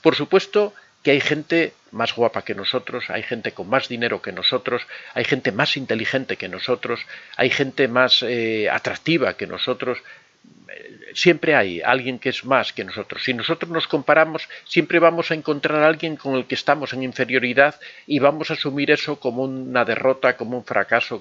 Por supuesto que hay gente más guapa que nosotros, hay gente con más dinero que nosotros, hay gente más inteligente que nosotros, hay gente más atractiva que nosotros. siempre hay alguien que es más que nosotros. Si nosotros nos comparamos, siempre vamos a encontrar a alguien con el que estamos en inferioridad y vamos a asumir eso como una derrota, como un fracaso,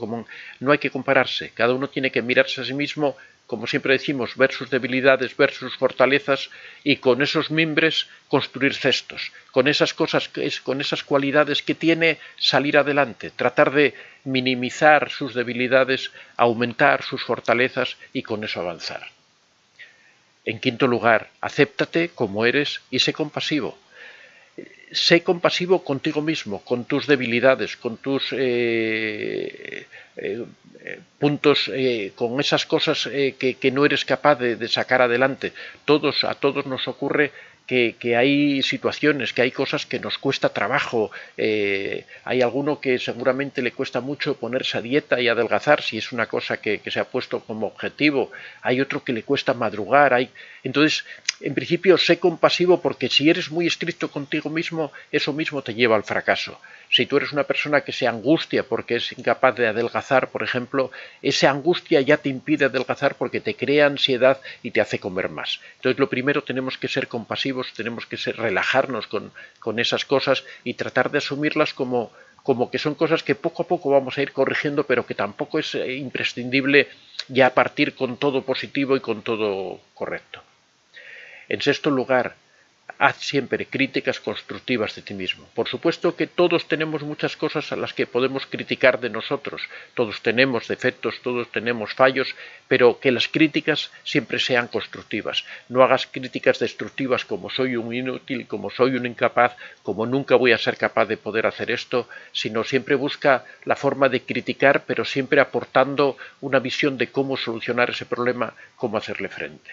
No hay que compararse. Cada uno tiene que mirarse a sí mismo, como siempre decimos, ver sus debilidades, ver sus fortalezas y con esos mimbres construir cestos. Con esas cosas, con esas cualidades que tiene, salir adelante, tratar de minimizar sus debilidades, aumentar sus fortalezas y con eso avanzar. En quinto lugar, acéptate como eres y sé compasivo. Sé compasivo contigo mismo, con tus debilidades, con tus puntos, con esas cosas que no eres capaz de sacar adelante. A todos nos ocurre que hay situaciones, que hay cosas que nos cuesta trabajo. Hay alguno que seguramente le cuesta mucho ponerse a dieta y adelgazar, si es una cosa que se ha puesto como objetivo. Hay otro que le cuesta madrugar. Entonces, en principio, sé compasivo, porque si eres muy estricto contigo mismo, eso mismo te lleva al fracaso. Si tú eres una persona que se angustia porque es incapaz de adelgazar, por ejemplo, esa angustia ya te impide adelgazar porque te crea ansiedad y te hace comer más. Entonces, lo primero, tenemos que ser compasivos, tenemos que relajarnos con esas cosas y tratar de asumirlas como que son cosas que poco a poco vamos a ir corrigiendo, pero que tampoco es imprescindible ya partir con todo positivo y con todo correcto. En sexto lugar, haz siempre críticas constructivas de ti mismo. Por supuesto que todos tenemos muchas cosas a las que podemos criticar de nosotros. Todos tenemos defectos, todos tenemos fallos, pero que las críticas siempre sean constructivas. No hagas críticas destructivas como soy un inútil, como soy un incapaz, como nunca voy a ser capaz de poder hacer esto, sino siempre busca la forma de criticar, pero siempre aportando una visión de cómo solucionar ese problema, cómo hacerle frente.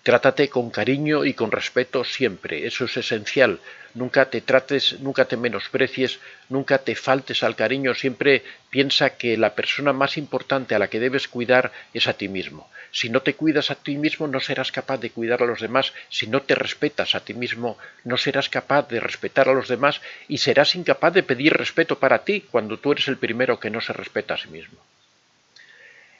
Trátate con cariño y con respeto siempre, eso es esencial. Nunca te trates, nunca te menosprecies, nunca te faltes al cariño, siempre piensa que la persona más importante a la que debes cuidar es a ti mismo. Si no te cuidas a ti mismo, no serás capaz de cuidar a los demás. Si no te respetas a ti mismo, no serás capaz de respetar a los demás y serás incapaz de pedir respeto para ti cuando tú eres el primero que no se respeta a sí mismo.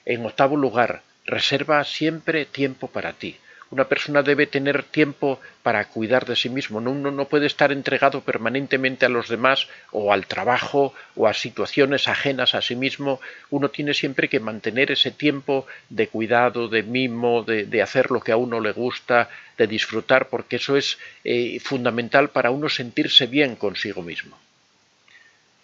En octavo lugar, reserva siempre tiempo para ti. Una persona debe tener tiempo para cuidar de sí mismo. Uno no puede estar entregado permanentemente a los demás o al trabajo o a situaciones ajenas a sí mismo. Uno tiene siempre que mantener ese tiempo de cuidado, de mimo, de hacer lo que a uno le gusta, de disfrutar, porque eso es fundamental para uno sentirse bien consigo mismo.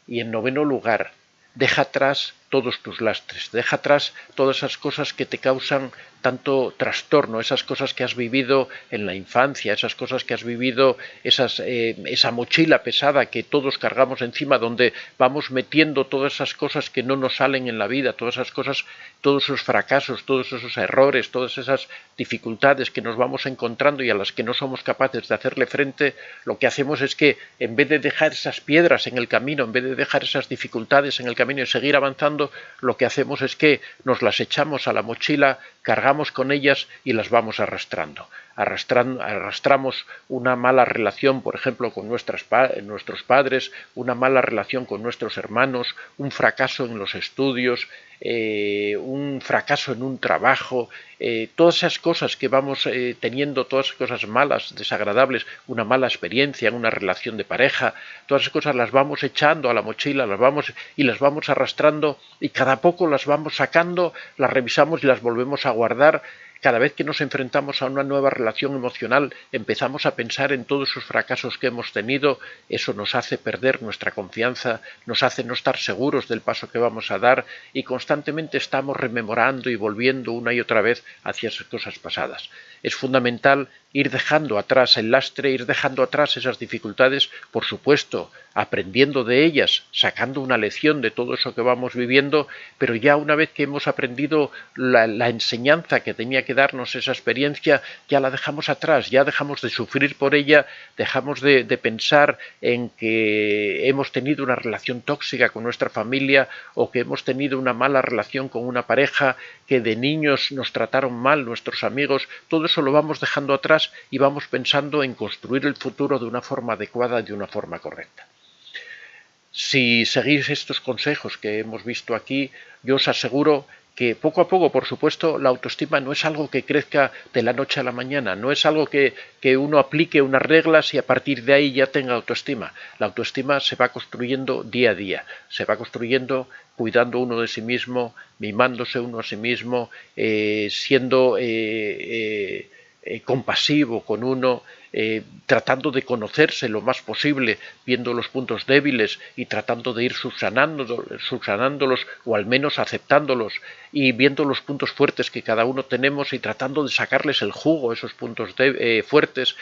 Y en noveno lugar, deja atrás todos tus lastres, deja atrás todas esas cosas que te causan tanto trastorno, esas cosas que has vivido en la infancia, esas cosas que has vivido, esa mochila pesada que todos cargamos encima, donde vamos metiendo todas esas cosas que no nos salen en la vida, todas esas cosas, todos esos fracasos, todos esos errores, todas esas dificultades que nos vamos encontrando y a las que no somos capaces de hacerle frente. Lo que hacemos es que, en vez de dejar esas piedras en el camino, en vez de dejar esas dificultades en el camino y seguir avanzando, lo que hacemos es que nos las echamos a la mochila, cargamos con ellas y las vamos arrastrando. Arrastramos una mala relación, por ejemplo, con nuestros padres, una mala relación con nuestros hermanos, un fracaso en los estudios, un fracaso en un trabajo, todas esas cosas que vamos teniendo, todas esas cosas malas, desagradables, una mala experiencia en una relación de pareja, todas esas cosas las vamos echando a la mochila, las vamos arrastrando y cada poco las vamos sacando, las revisamos y las volvemos a guardar. Cada vez que nos enfrentamos a una nueva relación emocional, empezamos a pensar en todos esos fracasos que hemos tenido. Eso nos hace perder nuestra confianza, nos hace no estar seguros del paso que vamos a dar y constantemente estamos rememorando y volviendo una y otra vez hacia esas cosas pasadas. Es fundamental ir dejando atrás el lastre, ir dejando atrás esas dificultades, por supuesto, aprendiendo de ellas, sacando una lección de todo eso que vamos viviendo, pero ya una vez que hemos aprendido la enseñanza que tenía que darnos esa experiencia, ya la dejamos atrás, ya dejamos de sufrir por ella, dejamos de pensar en que hemos tenido una relación tóxica con nuestra familia o que hemos tenido una mala relación con una pareja, que de niños nos trataron mal nuestros amigos. Todo eso lo vamos dejando atrás y vamos pensando en construir el futuro de una forma adecuada y de una forma correcta. Si seguís estos consejos que hemos visto aquí, yo os aseguro que poco a poco, por supuesto, la autoestima no es algo que crezca de la noche a la mañana, no es algo que uno aplique unas reglas y a partir de ahí ya tenga autoestima. La autoestima se va construyendo día a día, se va construyendo cuidando uno de sí mismo, mimándose uno a sí mismo, siendo compasivo con uno, tratando de conocerse lo más posible, viendo los puntos débiles y tratando de ir subsanándolos o al menos aceptándolos y viendo los puntos fuertes que cada uno tenemos y tratando de sacarles el jugo a esos puntos fuertes,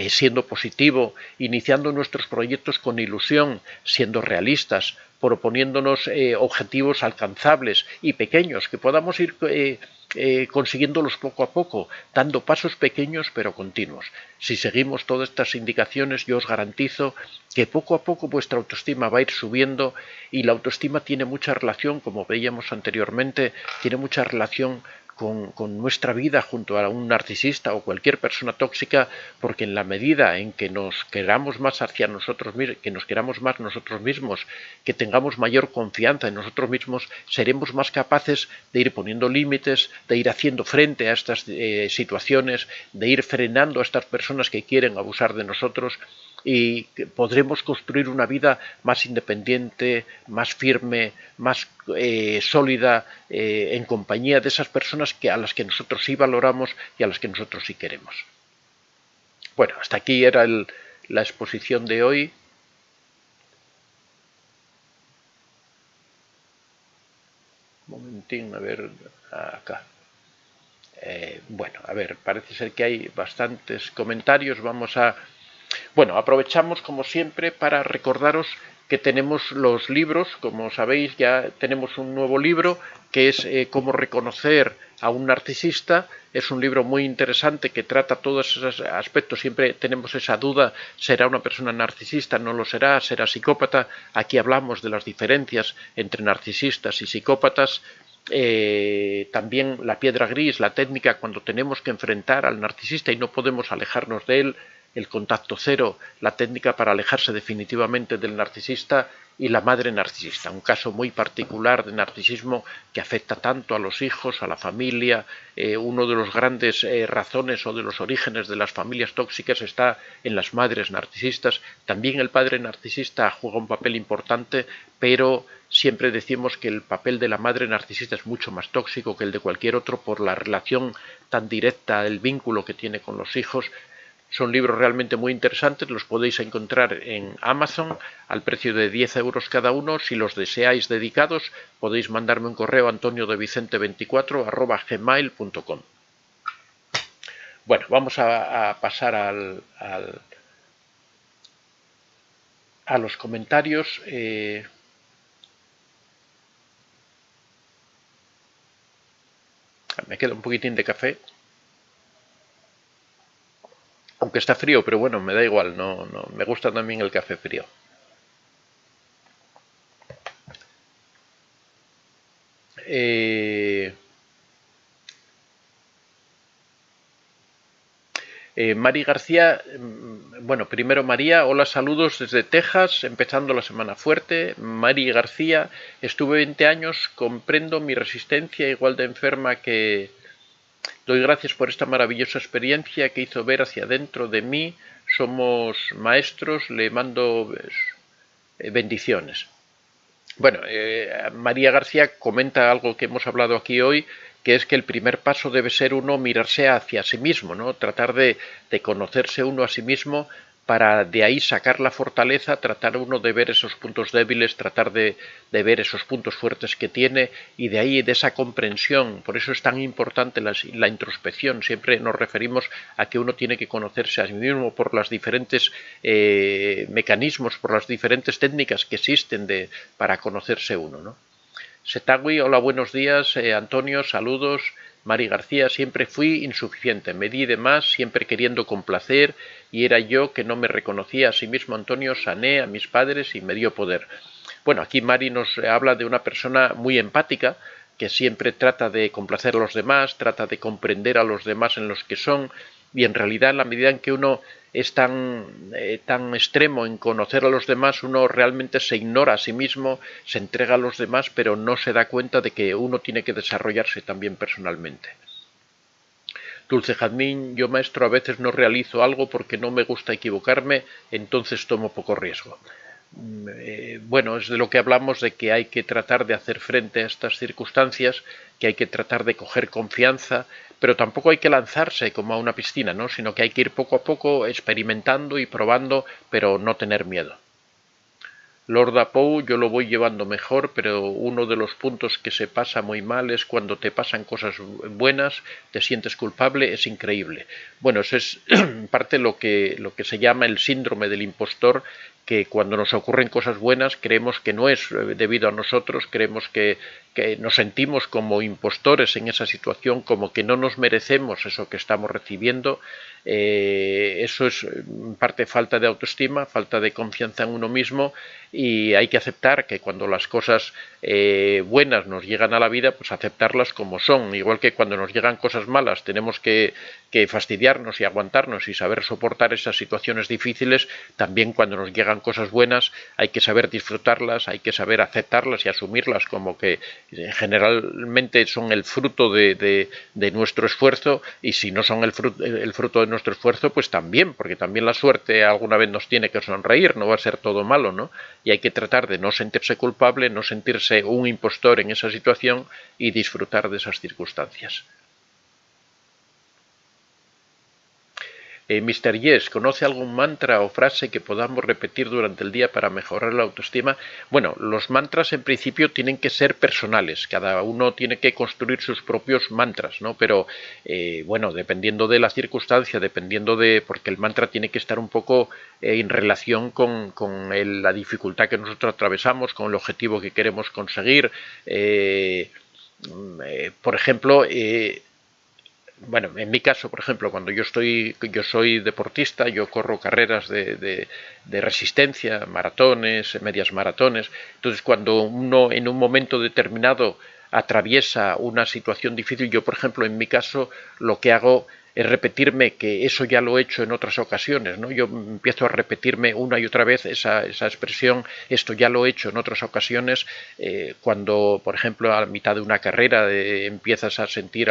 siendo positivo, iniciando nuestros proyectos con ilusión, siendo realistas, proponiéndonos objetivos alcanzables y pequeños, que podamos ir consiguiéndolos poco a poco, dando pasos pequeños pero continuos. Si seguimos todas estas indicaciones, yo os garantizo que poco a poco vuestra autoestima va a ir subiendo, y la autoestima tiene mucha relación, como veíamos anteriormente, tiene mucha relación con nuestra vida junto a un narcisista o cualquier persona tóxica, porque en la medida en que nos queramos más hacia nosotros mismos, que nos queramos más nosotros mismos, que tengamos mayor confianza en nosotros mismos, seremos más capaces de ir poniendo límites, de ir haciendo frente a estas situaciones, de ir frenando a estas personas que quieren abusar de nosotros, y podremos construir una vida más independiente, más firme, más sólida, en compañía de esas personas a las que nosotros sí valoramos y a las que nosotros sí queremos. Bueno, hasta aquí era la exposición de hoy. Un momentín, a ver, acá. Bueno, a ver, parece ser que hay bastantes comentarios. Bueno, aprovechamos como siempre para recordaros que tenemos los libros. Como sabéis, ya tenemos un nuevo libro que es Cómo reconocer a un narcisista. Es un libro muy interesante que trata todos esos aspectos. Siempre tenemos esa duda: ¿será una persona narcisista? ¿No lo será? ¿Será psicópata? Aquí hablamos de las diferencias entre narcisistas y psicópatas. También la piedra gris, la técnica cuando tenemos que enfrentar al narcisista y no podemos alejarnos de él, el contacto cero, la técnica para alejarse definitivamente del narcisista, y la madre narcisista, un caso muy particular de narcisismo que afecta tanto a los hijos, a la familia. Uno de los grandes razones o de los orígenes de las familias tóxicas está en las madres narcisistas. También el padre narcisista juega un papel importante, pero siempre decimos que el papel de la madre narcisista es mucho más tóxico que el de cualquier otro por la relación tan directa, el vínculo que tiene con los hijos. Son libros realmente muy interesantes, los podéis encontrar en Amazon al precio de 10 euros cada uno. Si los deseáis dedicados, podéis mandarme un correo a antoniodevicente24@gmail.com. Bueno, vamos a pasar a los comentarios. Me queda un poquitín de café. Aunque está frío, pero bueno, me da igual, no, me gusta también el café frío. Mari García, bueno, primero María, hola, saludos desde Texas, empezando la semana fuerte. Mari García, estuve 20 años, comprendo mi resistencia, igual de enferma que... Doy gracias por esta maravillosa experiencia que hizo ver hacia dentro de mí. Somos maestros, le mando bendiciones. Bueno, María García comenta algo que hemos hablado aquí hoy, que es que el primer paso debe ser uno mirarse hacia sí mismo, ¿no? Tratar de conocerse uno a sí mismo, para de ahí sacar la fortaleza, tratar uno de ver esos puntos débiles, tratar de ver esos puntos fuertes que tiene, y de ahí, de esa comprensión. Por eso es tan importante la introspección. Siempre nos referimos a que uno tiene que conocerse a sí mismo por los diferentes mecanismos, por las diferentes técnicas que existen para conocerse uno, ¿no? Setawi, hola, buenos días. Antonio, saludos. Mari García, siempre fui insuficiente, me di de más, siempre queriendo complacer, y era yo que no me reconocía a sí mismo. Antonio, sané a mis padres y me dio poder. Bueno, aquí Mari nos habla de una persona muy empática, que siempre trata de complacer a los demás, trata de comprender a los demás en los que son, y en realidad, en la medida en que uno es tan extremo en conocer a los demás, uno realmente se ignora a sí mismo, se entrega a los demás, pero no se da cuenta de que uno tiene que desarrollarse también personalmente. Dulce Jazmín, yo maestro a veces no realizo algo porque no me gusta equivocarme, entonces tomo poco riesgo. Bueno, es de lo que hablamos, de que hay que tratar de hacer frente a estas circunstancias, que hay que tratar de coger confianza, pero tampoco hay que lanzarse como a una piscina, ¿no? Sino que hay que ir poco a poco experimentando y probando, pero no tener miedo. Lord Apoe yo lo voy llevando mejor, pero uno de los puntos que se pasa muy mal es cuando te pasan cosas buenas, te sientes culpable, es increíble. Bueno, eso es parte lo que se llama el síndrome del impostor, que cuando nos ocurren cosas buenas creemos que no es debido a nosotros, creemos que nos sentimos como impostores en esa situación, como que no nos merecemos eso que estamos recibiendo. Eso es en parte falta de autoestima, falta de confianza en uno mismo, y hay que aceptar que cuando las cosas buenas nos llegan a la vida, pues aceptarlas como son, igual que cuando nos llegan cosas malas tenemos que fastidiarnos y aguantarnos y saber soportar esas situaciones difíciles. También cuando nos llegan cosas buenas hay que saber disfrutarlas, hay que saber aceptarlas y asumirlas como que generalmente son el fruto de nuestro esfuerzo, y si no son el fruto de nuestro esfuerzo, pues también, porque también la suerte alguna vez nos tiene que sonreír, no va a ser todo malo, ¿no? Y hay que tratar de no sentirse culpable, no sentirse un impostor en esa situación y disfrutar de esas circunstancias. Mr. Yes, ¿conoce algún mantra o frase que podamos repetir durante el día para mejorar la autoestima? Bueno, los mantras en principio tienen que ser personales, cada uno tiene que construir sus propios mantras, ¿no? Pero bueno, dependiendo de la circunstancia, porque el mantra tiene que estar un poco en relación con la dificultad que nosotros atravesamos, con el objetivo que queremos conseguir. Por ejemplo, bueno, en mi caso, por ejemplo, cuando yo soy deportista, yo corro carreras de resistencia, maratones, medias maratones. Entonces, cuando uno en un momento determinado atraviesa una situación difícil, yo, por ejemplo, en mi caso, lo que hago es repetirme que eso ya lo he hecho en otras ocasiones, ¿no? Yo empiezo a repetirme una y otra vez esa expresión, esto ya lo he hecho en otras ocasiones, cuando, por ejemplo, a mitad de una carrera empiezas a sentir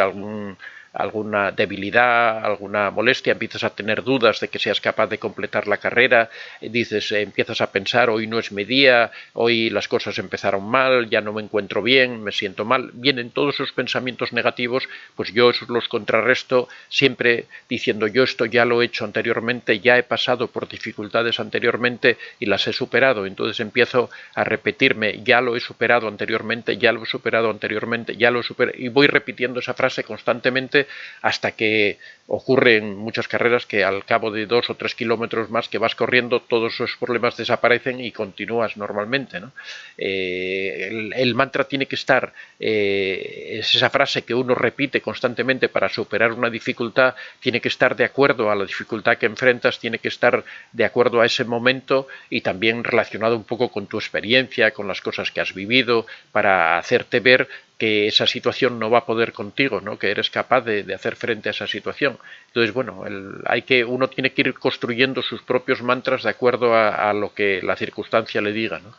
alguna debilidad, alguna molestia, empiezas a tener dudas de que seas capaz de completar la carrera, empiezas a pensar, hoy no es mi día, hoy las cosas empezaron mal, ya no me encuentro bien, me siento mal, vienen todos esos pensamientos negativos, pues yo esos los contrarresto siempre diciendo, yo esto ya lo he hecho anteriormente, ya he pasado por dificultades anteriormente y las he superado. Entonces empiezo a repetirme, ya lo he superado anteriormente, ya lo he superado anteriormente, ya lo he superado, y voy repitiendo esa frase constantemente hasta que ocurre en muchas carreras que al cabo de 2 o 3 kilómetros más que vas corriendo, todos esos problemas desaparecen y continúas normalmente, ¿no? El mantra tiene que estar, es esa frase que uno repite constantemente para superar una dificultad, tiene que estar de acuerdo a la dificultad que enfrentas, tiene que estar de acuerdo a ese momento y también relacionado un poco con tu experiencia, con las cosas que has vivido, para hacerte ver que esa situación no va a poder contigo, ¿no? Que eres capaz de hacer frente a esa situación. Entonces, bueno, uno tiene que ir construyendo sus propios mantras de acuerdo a lo que la circunstancia le diga, ¿no?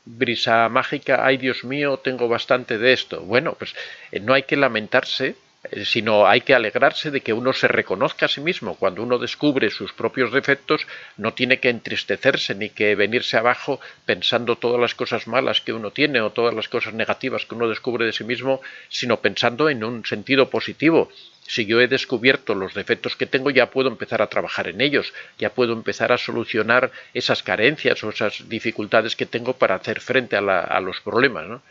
Brisa mágica, ay Dios mío, tengo bastante de esto. Bueno, pues no hay que lamentarse, sino hay que alegrarse de que uno se reconozca a sí mismo. Cuando uno descubre sus propios defectos, no tiene que entristecerse ni que venirse abajo pensando todas las cosas malas que uno tiene o todas las cosas negativas que uno descubre de sí mismo, sino pensando en un sentido positivo. Si yo he descubierto los defectos que tengo, ya puedo empezar a trabajar en ellos, ya puedo empezar a solucionar esas carencias o esas dificultades que tengo para hacer frente a los problemas, ¿no?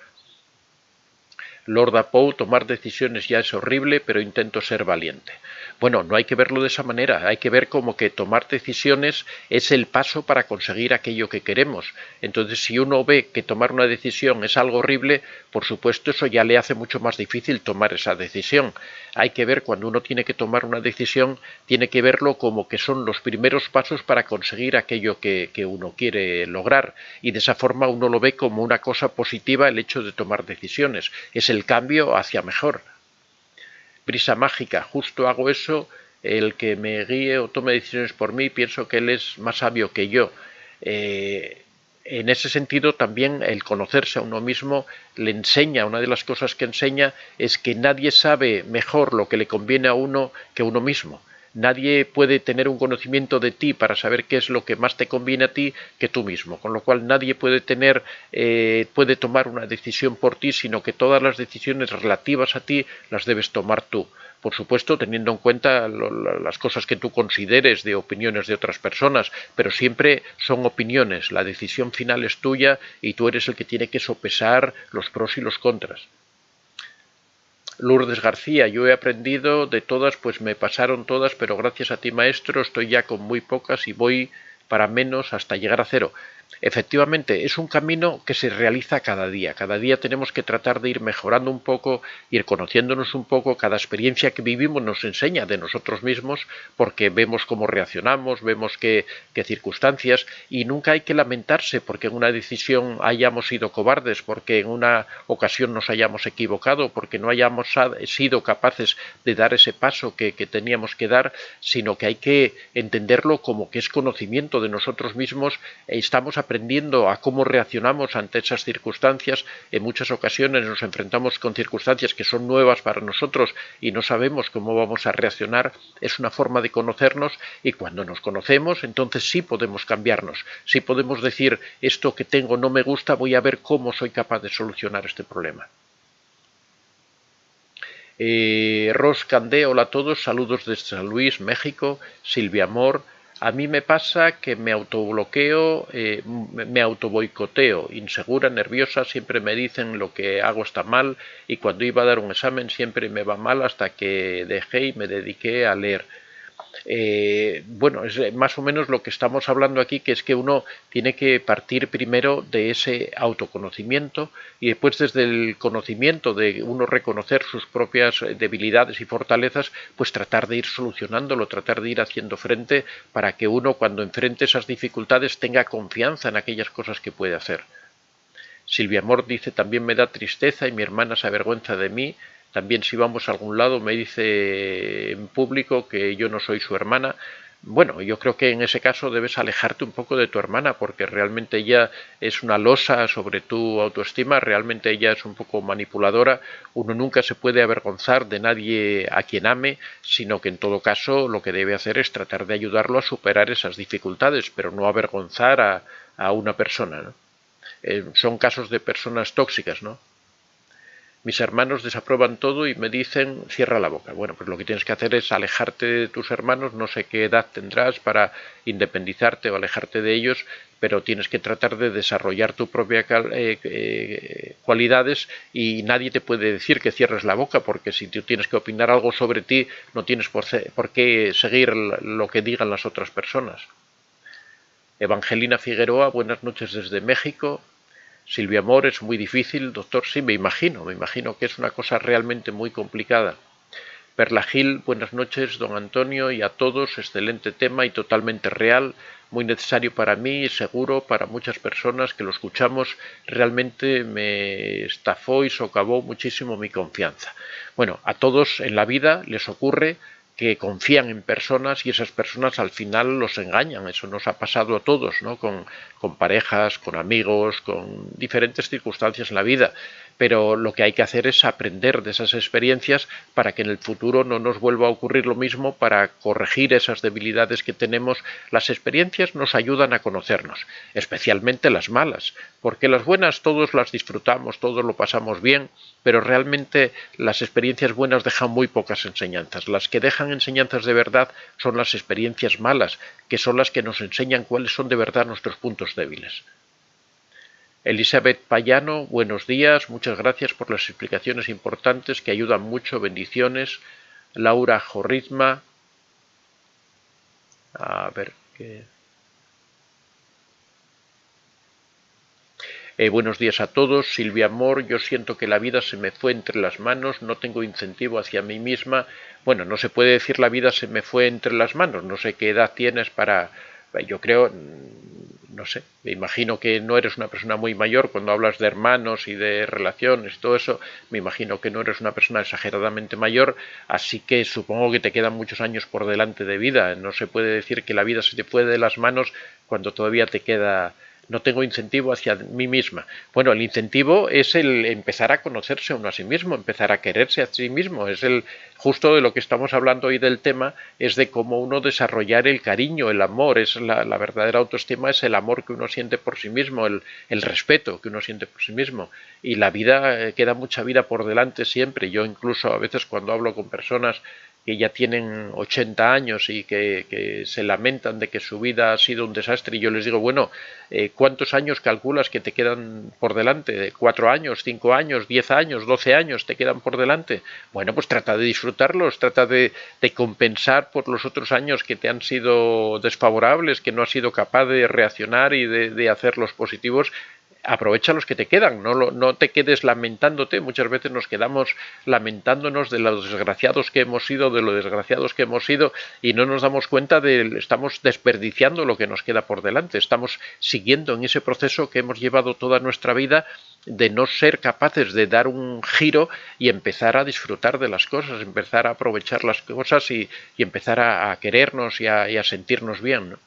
Lord Apoe, tomar decisiones ya es horrible, pero intento ser valiente. Bueno, no hay que verlo de esa manera, hay que ver como que tomar decisiones es el paso para conseguir aquello que queremos. Entonces, si uno ve que tomar una decisión es algo horrible, por supuesto eso ya le hace mucho más difícil tomar esa decisión. Hay que ver, cuando uno tiene que tomar una decisión, tiene que verlo como que son los primeros pasos para conseguir aquello que uno quiere lograr. Y de esa forma uno lo ve como una cosa positiva el hecho de tomar decisiones. Es el cambio hacia mejor. Brisa mágica, justo hago eso el que me guíe o tome decisiones por mí, pienso que él es más sabio que yo. En ese sentido, también el conocerse a uno mismo le enseña, una de las cosas que enseña es que nadie sabe mejor lo que le conviene a uno que uno mismo. Nadie puede tener un conocimiento de ti para saber qué es lo que más te conviene a ti que tú mismo, con lo cual nadie puede puede tomar una decisión por ti, sino que todas las decisiones relativas a ti las debes tomar tú. Por supuesto, teniendo en cuenta las cosas que tú consideres de opiniones de otras personas, pero siempre son opiniones. La decisión final es tuya y tú eres el que tiene que sopesar los pros y los contras. Lourdes García, yo he aprendido de todas, pues me pasaron todas, pero gracias a ti, maestro, estoy ya con muy pocas y voy para menos hasta llegar a cero. Efectivamente, es un camino que se realiza cada día. Cada día tenemos que tratar de ir mejorando un poco, ir conociéndonos un poco. Cada experiencia que vivimos nos enseña de nosotros mismos porque vemos cómo reaccionamos, vemos qué circunstancias, y nunca hay que lamentarse porque en una decisión hayamos sido cobardes, porque en una ocasión nos hayamos equivocado, porque no hayamos sido capaces de dar ese paso que teníamos que dar, sino que hay que entenderlo como que es conocimiento de nosotros mismos. Estamos aprendiendo a cómo reaccionamos ante esas circunstancias. En muchas ocasiones nos enfrentamos con circunstancias que son nuevas para nosotros y no sabemos cómo vamos a reaccionar. Es una forma de conocernos, y cuando nos conocemos, entonces sí podemos cambiarnos, sí podemos decir, esto que tengo no me gusta, voy a ver cómo soy capaz de solucionar este problema. Ros Candé, hola a todos, saludos desde San Luis, México. Silvia Amor, a mí me pasa que me autobloqueo, me autoboicoteo, insegura, nerviosa, siempre me dicen lo que hago está mal, y cuando iba a dar un examen siempre me va mal hasta que dejé y me dediqué a leer. Bueno, es más o menos lo que estamos hablando aquí, que es que uno tiene que partir primero de ese autoconocimiento y después, desde el conocimiento de uno reconocer sus propias debilidades y fortalezas, pues tratar de ir solucionándolo, tratar de ir haciendo frente para que uno, cuando enfrente esas dificultades, tenga confianza en aquellas cosas que puede hacer. Silvia Amor dice, también me da tristeza y mi hermana se avergüenza de mí. También si vamos a algún lado me dice en público que yo no soy su hermana. Bueno, yo creo que en ese caso debes alejarte un poco de tu hermana, porque realmente ella es una losa sobre tu autoestima, realmente ella es un poco manipuladora. Uno nunca se puede avergonzar de nadie a quien ame, sino que en todo caso lo que debe hacer es tratar de ayudarlo a superar esas dificultades, pero no avergonzar a una persona, ¿no? Son casos de personas tóxicas, ¿no? Mis hermanos desaprueban todo y me dicen, cierra la boca. Bueno, pues lo que tienes que hacer es alejarte de tus hermanos, no sé qué edad tendrás para independizarte o alejarte de ellos, pero tienes que tratar de desarrollar tu propia cualidades, y nadie te puede decir que cierres la boca, porque si tú tienes que opinar algo sobre ti, no tienes por qué seguir lo que digan las otras personas. Evangelina Figueroa, buenas noches desde México. Silvia Amor, es muy difícil, doctor. Sí, me imagino que es una cosa realmente muy complicada. Perla Gil, buenas noches, don Antonio, y a todos, excelente tema y totalmente real, muy necesario para mí y seguro para muchas personas que lo escuchamos. Realmente me estafó y socavó muchísimo mi confianza. Bueno, a todos en la vida les ocurre que confían en personas y esas personas al final los engañan. Eso nos ha pasado a todos, ¿no? Con parejas, con amigos, con diferentes circunstancias en la vida. Pero lo que hay que hacer es aprender de esas experiencias para que en el futuro no nos vuelva a ocurrir lo mismo, para corregir esas debilidades que tenemos. Las experiencias nos ayudan a conocernos, especialmente las malas, porque las buenas todos las disfrutamos, todos lo pasamos bien, pero realmente las experiencias buenas dejan muy pocas enseñanzas. Las que dejan enseñanzas de verdad son las experiencias malas, que son las que nos enseñan cuáles son de verdad nuestros puntos débiles. Elizabeth Payano, buenos días, muchas gracias por las explicaciones importantes que ayudan mucho, bendiciones. Laura Jorrizma, a ver qué... buenos días a todos. Silvia Amor, yo siento que la vida se me fue entre las manos, no tengo incentivo hacia mí misma. Bueno, no se puede decir la vida se me fue entre las manos, no sé qué edad tienes para... Yo creo, no sé, me imagino que no eres una persona muy mayor cuando hablas de hermanos y de relaciones y todo eso, me imagino que no eres una persona exageradamente mayor, así que supongo que te quedan muchos años por delante de vida. No se puede decir que la vida se te fue de las manos cuando todavía te queda. No tengo incentivo hacia mí misma. Bueno, el incentivo es el empezar a conocerse uno a sí mismo, empezar a quererse a sí mismo. Es el justo de lo que estamos hablando hoy del tema, es de cómo uno desarrollar el cariño, el amor. Es la verdadera autoestima, es el amor que uno siente por sí mismo, el respeto que uno siente por sí mismo. Y la vida, queda mucha vida por delante siempre. Yo incluso a veces cuando hablo con personas que ya tienen 80 años y que se lamentan de que su vida ha sido un desastre, y yo les digo, bueno, ¿cuántos años calculas que te quedan por delante? ¿4 años, 5 años, 10 años, 12 años te quedan por delante? Bueno, pues trata de disfrutarlos, trata de compensar por los otros años que te han sido desfavorables, que no has sido capaz de reaccionar y de hacerlos positivos. Aprovecha los que te quedan, no te quedes lamentándote. Muchas veces nos quedamos lamentándonos de los desgraciados que hemos sido, de lo desgraciados que hemos sido, y no nos damos cuenta de estamos desperdiciando lo que nos queda por delante. Estamos siguiendo en ese proceso que hemos llevado toda nuestra vida de no ser capaces de dar un giro y empezar a disfrutar de las cosas, empezar a aprovechar las cosas y empezar a querernos y a sentirnos bien, ¿no?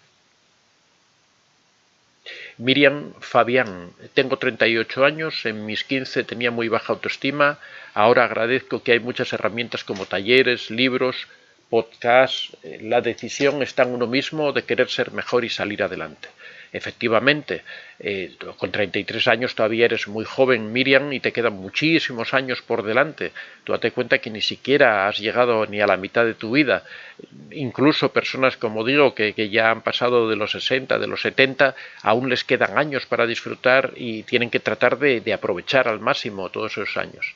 Miriam Fabián, tengo 38 años, en mis 15 tenía muy baja autoestima, ahora agradezco que hay muchas herramientas como talleres, libros, podcasts, la decisión está en uno mismo de querer ser mejor y salir adelante. Efectivamente, con 33 años todavía eres muy joven, Miriam, y te quedan muchísimos años por delante. Tú date cuenta que ni siquiera has llegado ni a la mitad de tu vida. Incluso personas, como digo, que ya han pasado de los 60, de los 70, aún les quedan años para disfrutar y tienen que tratar de aprovechar al máximo todos esos años.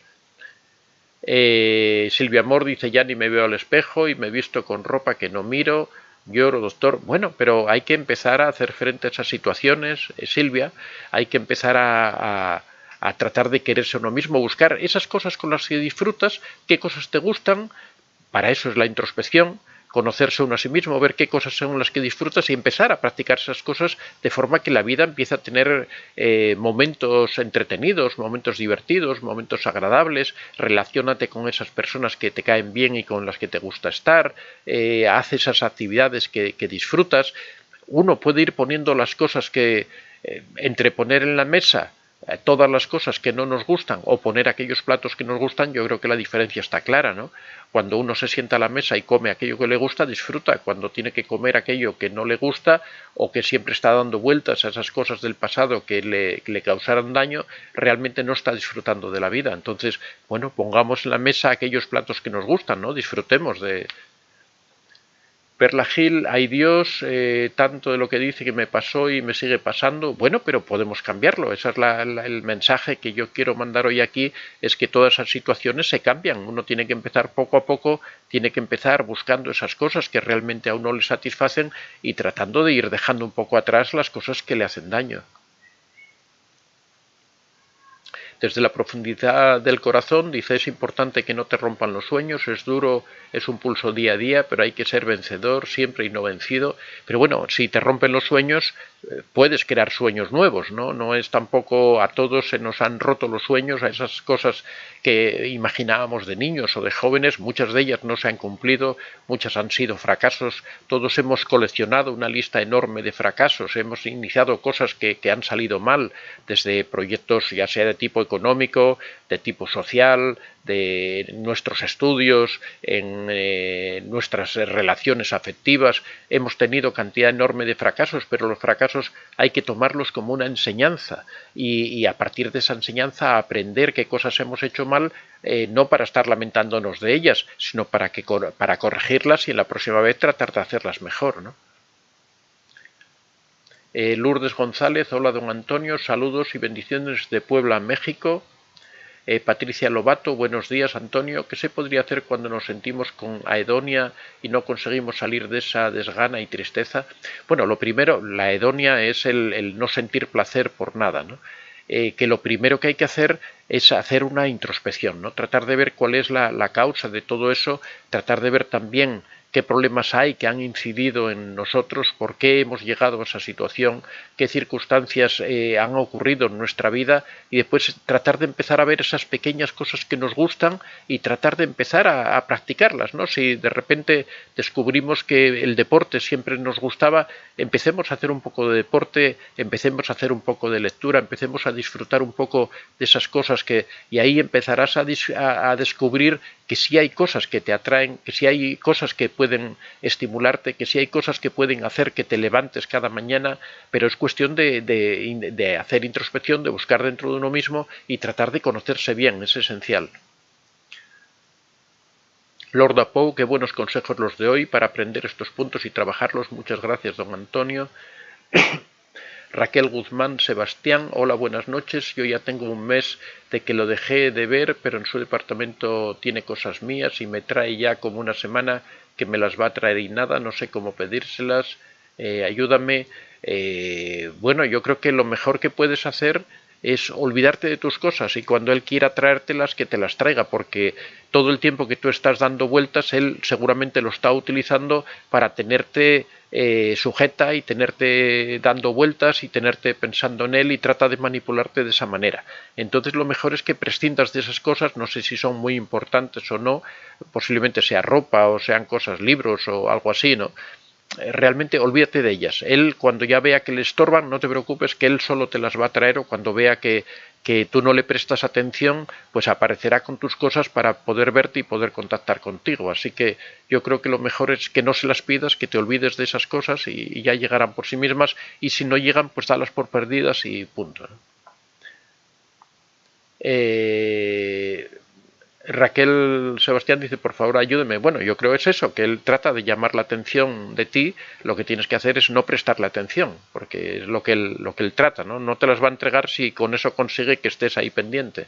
Silvia Amor dice, ya ni me veo al espejo y me he visto con ropa que no miro. Lloro, doctor. Bueno, pero hay que empezar a hacer frente a esas situaciones, Silvia. Hay que empezar a tratar de quererse a uno mismo, buscar esas cosas con las que disfrutas, qué cosas te gustan. Para eso es la introspección, conocerse uno a sí mismo, ver qué cosas son las que disfrutas y empezar a practicar esas cosas de forma que la vida empiece a tener momentos entretenidos, momentos divertidos, momentos agradables. Relaciónate con esas personas que te caen bien y con las que te gusta estar, haz esas actividades que disfrutas. Uno puede ir poniendo las cosas que, entre poner en la mesa todas las cosas que no nos gustan o poner aquellos platos que nos gustan, yo creo que la diferencia está clara, ¿no? Cuando uno se sienta a la mesa y come aquello que le gusta, disfruta. Cuando tiene que comer aquello que no le gusta o que siempre está dando vueltas a esas cosas del pasado que le causaron daño, realmente no está disfrutando de la vida. Entonces, bueno, pongamos en la mesa aquellos platos que nos gustan, ¿no? Disfrutemos de... Perla Gil, ay Dios, tanto de lo que dice que me pasó y me sigue pasando. Bueno, pero podemos cambiarlo. Ese es el mensaje que yo quiero mandar hoy aquí, es que todas esas situaciones se cambian. Uno tiene que empezar poco a poco, tiene que empezar buscando esas cosas que realmente a uno le satisfacen y tratando de ir dejando un poco atrás las cosas que le hacen daño. Desde la profundidad del corazón, dice, es importante que no te rompan los sueños, es duro, es un pulso día a día, pero hay que ser vencedor siempre y no vencido. Pero bueno, si te rompen los sueños, puedes crear sueños nuevos, ¿no? No es tampoco, a todos se nos han roto los sueños, a esas cosas que imaginábamos de niños o de jóvenes, muchas de ellas no se han cumplido, muchas han sido fracasos. Todos hemos coleccionado una lista enorme de fracasos, hemos iniciado cosas que han salido mal, desde proyectos ya sea de tipo económico, de tipo social, de nuestros estudios, en nuestras relaciones afectivas. Hemos tenido cantidad enorme de fracasos, pero los fracasos hay que tomarlos como una enseñanza y a partir de esa enseñanza aprender qué cosas hemos hecho mal, no para estar lamentándonos de ellas, sino para corregirlas y en la próxima vez tratar de hacerlas mejor, ¿no? Lourdes González, hola don Antonio, saludos y bendiciones de Puebla, México. Patricia Lobato, buenos días Antonio, ¿qué se podría hacer cuando nos sentimos con ahedonia y no conseguimos salir de esa desgana y tristeza? Bueno, lo primero, la ahedonia es el no sentir placer por nada, ¿no? Que lo primero que hay que hacer es hacer una introspección, ¿no? Tratar de ver cuál es la causa de todo eso, tratar de ver también qué problemas hay que han incidido en nosotros, por qué hemos llegado a esa situación, qué circunstancias han ocurrido en nuestra vida, y después tratar de empezar a ver esas pequeñas cosas que nos gustan y tratar de empezar a practicarlas, ¿no? Si de repente descubrimos que el deporte siempre nos gustaba, empecemos a hacer un poco de deporte, empecemos a hacer un poco de lectura, empecemos a disfrutar un poco de esas cosas y ahí empezarás a descubrir que sí hay cosas que te atraen, que sí hay cosas que pueden estimularte, que sí hay cosas que pueden hacer que te levantes cada mañana, pero es cuestión de hacer introspección, de buscar dentro de uno mismo y tratar de conocerse bien, es esencial. Lord Apoe, qué buenos consejos los de hoy para aprender estos puntos y trabajarlos. Muchas gracias, don Antonio. Raquel Guzmán Sebastián, hola, buenas noches. Yo ya tengo un mes de que lo dejé de ver, pero en su departamento tiene cosas mías y me trae ya como una semana que me las va a traer y nada, no sé cómo pedírselas. Ayúdame. Bueno, yo creo que lo mejor que puedes hacer es olvidarte de tus cosas y cuando él quiera traértelas que te las traiga, porque todo el tiempo que tú estás dando vueltas él seguramente lo está utilizando para tenerte sujeta y tenerte dando vueltas y tenerte pensando en él y trata de manipularte de esa manera. Entonces lo mejor es que prescindas de esas cosas, no sé si son muy importantes o no, posiblemente sea ropa o sean cosas, libros o algo así, ¿no? Realmente olvídate de ellas. Él cuando ya vea que le estorban, no te preocupes que él solo te las va a traer o cuando vea que tú no le prestas atención, pues aparecerá con tus cosas para poder verte y poder contactar contigo. Así que yo creo que lo mejor es que no se las pidas, que te olvides de esas cosas y ya llegarán por sí mismas y si no llegan, pues dalas por perdidas y punto. Raquel Sebastián dice, por favor, ayúdeme. Bueno, yo creo que es eso, que él trata de llamar la atención de ti, lo que tienes que hacer es no prestarle atención, porque es lo que él trata, ¿no? No te las va a entregar si con eso consigue que estés ahí pendiente.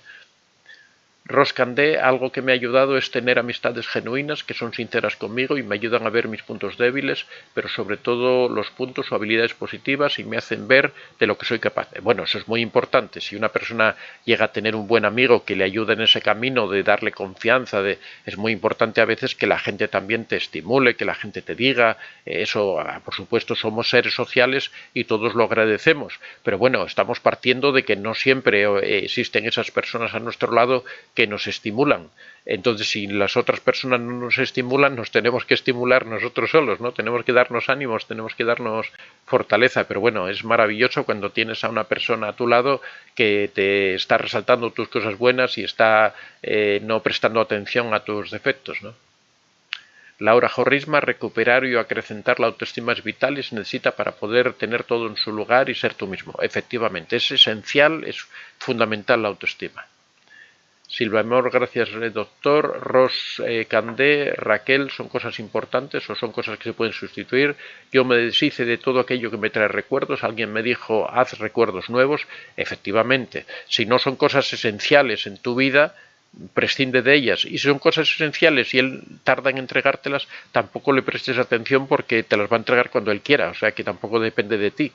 Roscandé, algo que me ha ayudado es tener amistades genuinas que son sinceras conmigo y me ayudan a ver mis puntos débiles, pero sobre todo los puntos o habilidades positivas y me hacen ver de lo que soy capaz. Bueno, eso es muy importante. Si una persona llega a tener un buen amigo que le ayude en ese camino de darle confianza, es muy importante a veces que la gente también te estimule, que la gente te diga. Eso, por supuesto, somos seres sociales y todos lo agradecemos. Pero bueno, estamos partiendo de que no siempre existen esas personas a nuestro lado que nos estimulan. Entonces, si las otras personas no nos estimulan, nos tenemos que estimular nosotros solos, ¿no? Tenemos que darnos ánimos, tenemos que darnos fortaleza. Pero bueno, es maravilloso cuando tienes a una persona a tu lado que te está resaltando tus cosas buenas y está no prestando atención a tus defectos, ¿no? Laura Jorrisma, recuperar y acrecentar la autoestima es vital y se necesita para poder tener todo en su lugar y ser tú mismo. Efectivamente, es esencial, es fundamental la autoestima. Silva Amor, gracias doctor. Ros Candé, Raquel, ¿son cosas importantes o son cosas que se pueden sustituir? Yo me deshice de todo aquello que me trae recuerdos. Alguien me dijo, haz recuerdos nuevos. Efectivamente, si no son cosas esenciales en tu vida, prescinde de ellas. Y si son cosas esenciales y él tarda en entregártelas, tampoco le prestes atención porque te las va a entregar cuando él quiera. O sea que tampoco depende de ti.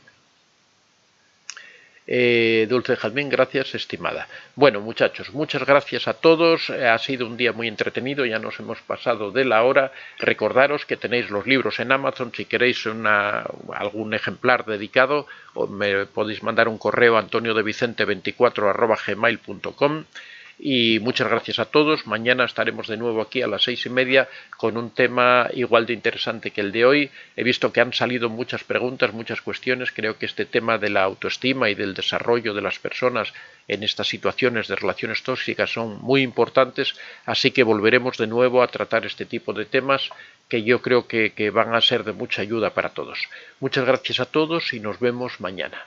Dulce Jazmín, gracias, estimada. Bueno, muchachos, muchas gracias a todos. Ha sido un día muy entretenido, ya nos hemos pasado de la hora. Recordaros que tenéis los libros en Amazon. Si queréis algún ejemplar dedicado, me podéis mandar un correo a antoniodevicente24@gmail.com. Y muchas gracias a todos. Mañana estaremos de nuevo aquí a las 6:30 con un tema igual de interesante que el de hoy. He visto que han salido muchas preguntas, muchas cuestiones. Creo que este tema de la autoestima y del desarrollo de las personas en estas situaciones de relaciones tóxicas son muy importantes. Así que volveremos de nuevo a tratar este tipo de temas que yo creo que van a ser de mucha ayuda para todos. Muchas gracias a todos y nos vemos mañana.